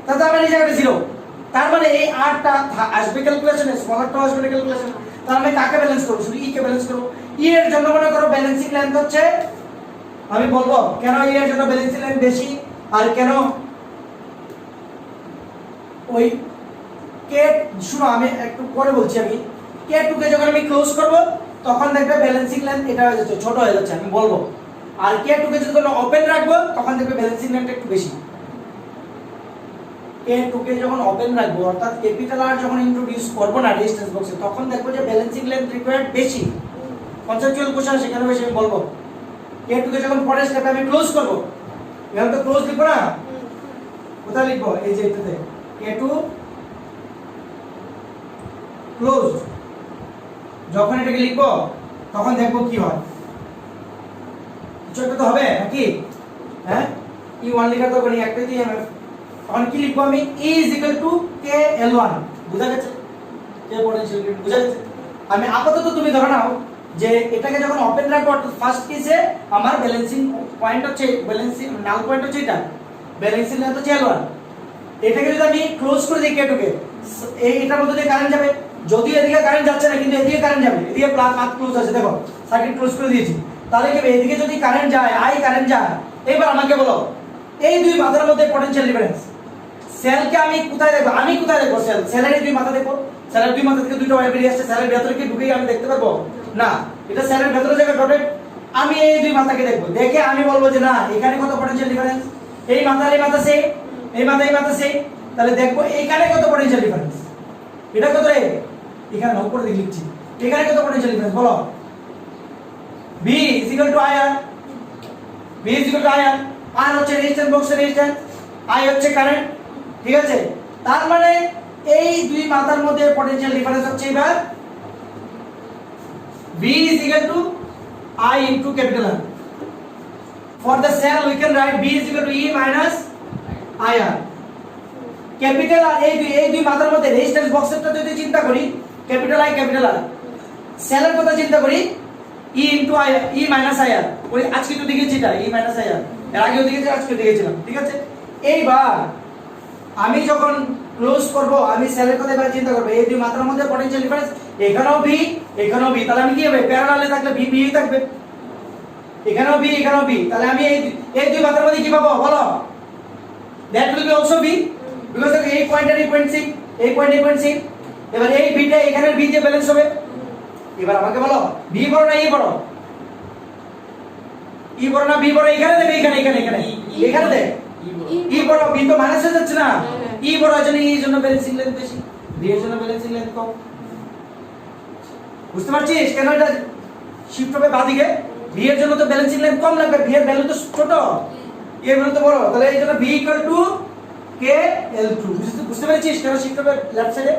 তাতে আমার এই জায়গাটা 0, তার মানে এই আরটা আসবে ক্যালকুলেশনে, স্মলারটা আসবে ক্যালকুলেশন। তাহলে আমি কাকে ব্যালেন্স করব, শুধু ই কে ব্যালেন্স করব। ই এর জন্য মনে করো ব্যালেন্সিং লেন্থ হচ্ছে, আমি বলবো কেন ই এর জন্য ব্যালেন্সিং লেন্থ বেশি আর কেন ওই কে, শুনো আমি একটু পরে বলছি। আমি কে টু কে যখন আমি ক্লোজ করব তখন দেখবে ব্যালেন্সিং লেন্থ এটা হয়ে যাচ্ছে, ছোট হয়ে যাচ্ছে, আমি বলবো। আর কে টু কে যখন ওপেন রাখবো তখন দেখবে ব্যালেন্সিং লেন্থ একটু বেশি। কে টু কে যখন ওপেন রাখবো অর্থাৎ ক্যাপিটাল আর যখন ইন্ট্রোডিউস করব না রেজিস্ট্যান্স বক্সে, তখন দেখবো যে ব্যালেন্সিং লেন্থ রিকোয়ার্ড বেশি, কনসেপচুয়াল কোশ্চেন সেখানে বেশি। আমি বলবো কে টু কে যখন পরের স্টেপে আমি ক্লোজ করব, এখানে তো ক্লোজ লিখবো না, কোথায় লিখবো, এই যে এটাতে কে টু ক্লোজ, যখন এটাকে লিখবো তখন দেখবো কি হয়, কিছু একটা তো হবে নাকি, হ্যাঁ E1 লিখার তো কোনো একটা দিয়ে আমি তখন কি লিখবো, আমি E = KL1, বুঝা গেছে, কে পটেনশিয়াল গ্রেড বুঝা গেছে। আমি আপাতত তুমি ধরে নাও যে এটাকে যখন ওপেন রাখবো অর্থাৎ ফার্স্ট কেসে আমার ব্যালেন্সিং পয়েন্ট হচ্ছে, ব্যালেন্সিং নাল পয়েন্ট হচ্ছে এটা, ব্যালেন্সিং লেন্থ হচ্ছে L1, এটাকে যদি আমি ক্লোজ করে দিই কেটুকে, এই এটার মধ্যে দিয়ে কারেন্ট যাবে, যদি এদিকে কারেন্ট যাচ্ছে না কিন্তু এদিকে কারেন্ট যাবে, এদিকে প্লাস মাত্র ক্লোজ আছে, দেখো সার্কিট ক্লোজ করে দিয়েছি, তাহলে কি হবে, এদিকে যদি কারেন্ট যায় I কারেন্ট যায়। এবার আমাকে বলো এই দুই মাথার মধ্যে পটেনশিয়াল ডিফারেন্স, সেলকে আমি কোথায় দেখব, আমি কোথায় দেখব, সেলের এই দুই মাথা দেখব, সেলের দুই মাথা থেকে দুটো ওয়্যার বেরিয়ে আসছে, সেলের ভেতরে কি ঢুকে আমি দেখতে পারবো না, এটা সেলের ভেতরে জায়গা ডটেড, আমি এই দুই মাথাকে দেখব, দেখে আমি বলবো যে না এখানে কত পটেনশিয়াল ডিফারেন্স, এই মাথার এই মাথা সেই, এই মাথা সেই, তাহলে দেখবো এইখানে কত পটেনশিয়াল ডিফারেন্স, এটা কত রে, এখানে উপরে দিকে লিখছি, এখানে কত পটেনশিয়াল ডিফারেন্স বলো, B = IR, B = IR, R হচ্ছে রেজিস্ট্যান্স বক্সের রেজিস্ট্যান্স, I হচ্ছে কারেন্ট, ঠিক আছে। তার মানে এই দুই মাথার মধ্যে পটেনশিয়াল ডিফারেন্স হচ্ছে এবার B = I into capital R. For the cell we can write B = E minus IR. Capital R এই দুই মাথার মধ্যে রেজিস্ট্যান্স বক্সেরটা যদি চিন্তা করি ক্যাপিটাল I ক্যাপিটাল R, সেলের কথা চিন্তা করি E into IR, E minus IR, ওই আজকে তো দেখেছি এটা E minus IR, এর আগেও দেখেছি আজকে দেখেছিলাম, ঠিক আছে। এইবার আমি যখন ক্লোজ করব আমি সেলের কথা এবার চিন্তা করব, এই দুই মাত্রার মধ্যে পটেনশিয়াল ডিফারেন্স, এখানেও V এখানেও V, তাহলে আমি কি হবে প্যারালালে থাকলে V থাকবে, এখানেও V এখানেও V, তাহলে আমি এই দুই মাত্রার মধ্যে কি পাবো বলো, that will be also V, because এই পয়েন্ট আর এই পয়েন্ট C, এই পয়েন্ট এই পয়েন্ট C, এবার এই V টা এখানের V দিয়ে ব্যালেন্স হবে। এবার আমাকে বলো V বড় না E বড়, E বড় না B বড়, এখানে দেবে, এখানে দে, E বড়, B তো মাইনাস হয়ে যাচ্ছে না, E বড় আছে না, এই জন্য ব্যালেন্সিং লেন্থ বেশি, B এর জন্য ব্যালেন্সিং লেন্থ কম, বুঝতে পারছিস কেন এটা শিফট হবে বাদিকে, B এর জন্য তো ব্যালেন্সিং লেন্থ কম লাগবে, B এর ভ্যালু তো ছোট, E এর ভ্যালু তো বড়, তাহলে এই জন্য B = KL2, বুঝতে পেরেছিস কেন শিফট হবে লেফট সাইডে।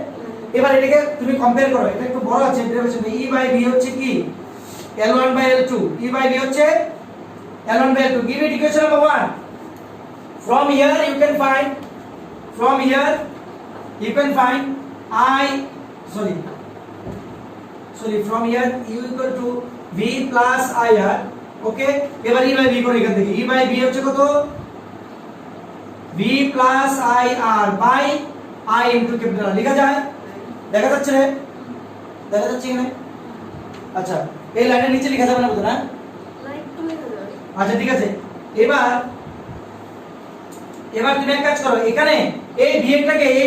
এবার এটাকে তুমি কম্পেয়ার করো, এটা একটু বড় আছে ডেরিভেশন, E/B হচ্ছে কি L1/L2, E/B হচ্ছে L1/L2, give it equation number 1. From here you can find from here U equal to V plus IR, okay। এবার E/B করে এখান থেকে, E/B হচ্ছে কত, V plus IR by I into capital R, লেখা যায়, দেখা যাচ্ছে রে, দেখা যাচ্ছে এখানে, আচ্ছা এই লাইনের নিচে লেখা যাবে না বুঝো না, লাইন তো লেখা যাবে, আচ্ছা ঠিক আছে। এবার এবার তুমি এক কাজ করো, এখানে এই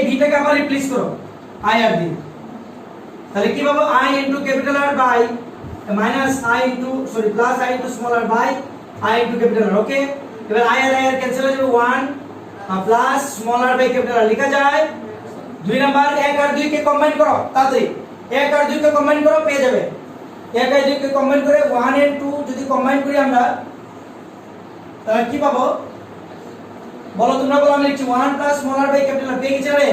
ভিটাকে আবার রিপ্লেস করো আই আর দিয়ে। তাহলে কি পাবো, I into capital R by minus I into plus I into small r by I into capital R, ওকে। এবার I আর ক্যান্সেল হয়ে যাবে, 1 plus small r by capital R লেখা যায়। দুই নাম্বার 1 আর 2 কে কম্বাইন করো তাড়াতাড়ি, 1 আর 2 কে কম্বাইন করো পেয়ে যাবে। 1 আর 2 কে কম্বাইন করে 1 and 2 যদি কম্বাইন করি আমরা তাহলে কি পাবো বলো, তোমরা বলো, আমি লিখছি 1 plus small r by capital R পেয়ে গেছে রে।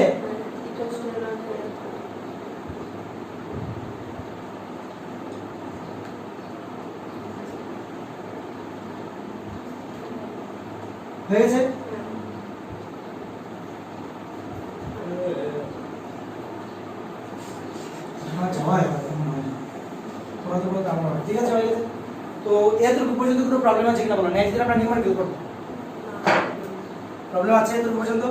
হয়ে গেছে? ঠিক আছে, হয়ে গেছে। তো এতটুকু পর্যন্ত কোনো প্রবলেম আছে কিনা বলো, নেক্সট দিন আমরা নিউমারিক্যাল করব। প্রবলেম আছে এতটুকু পর্যন্ত?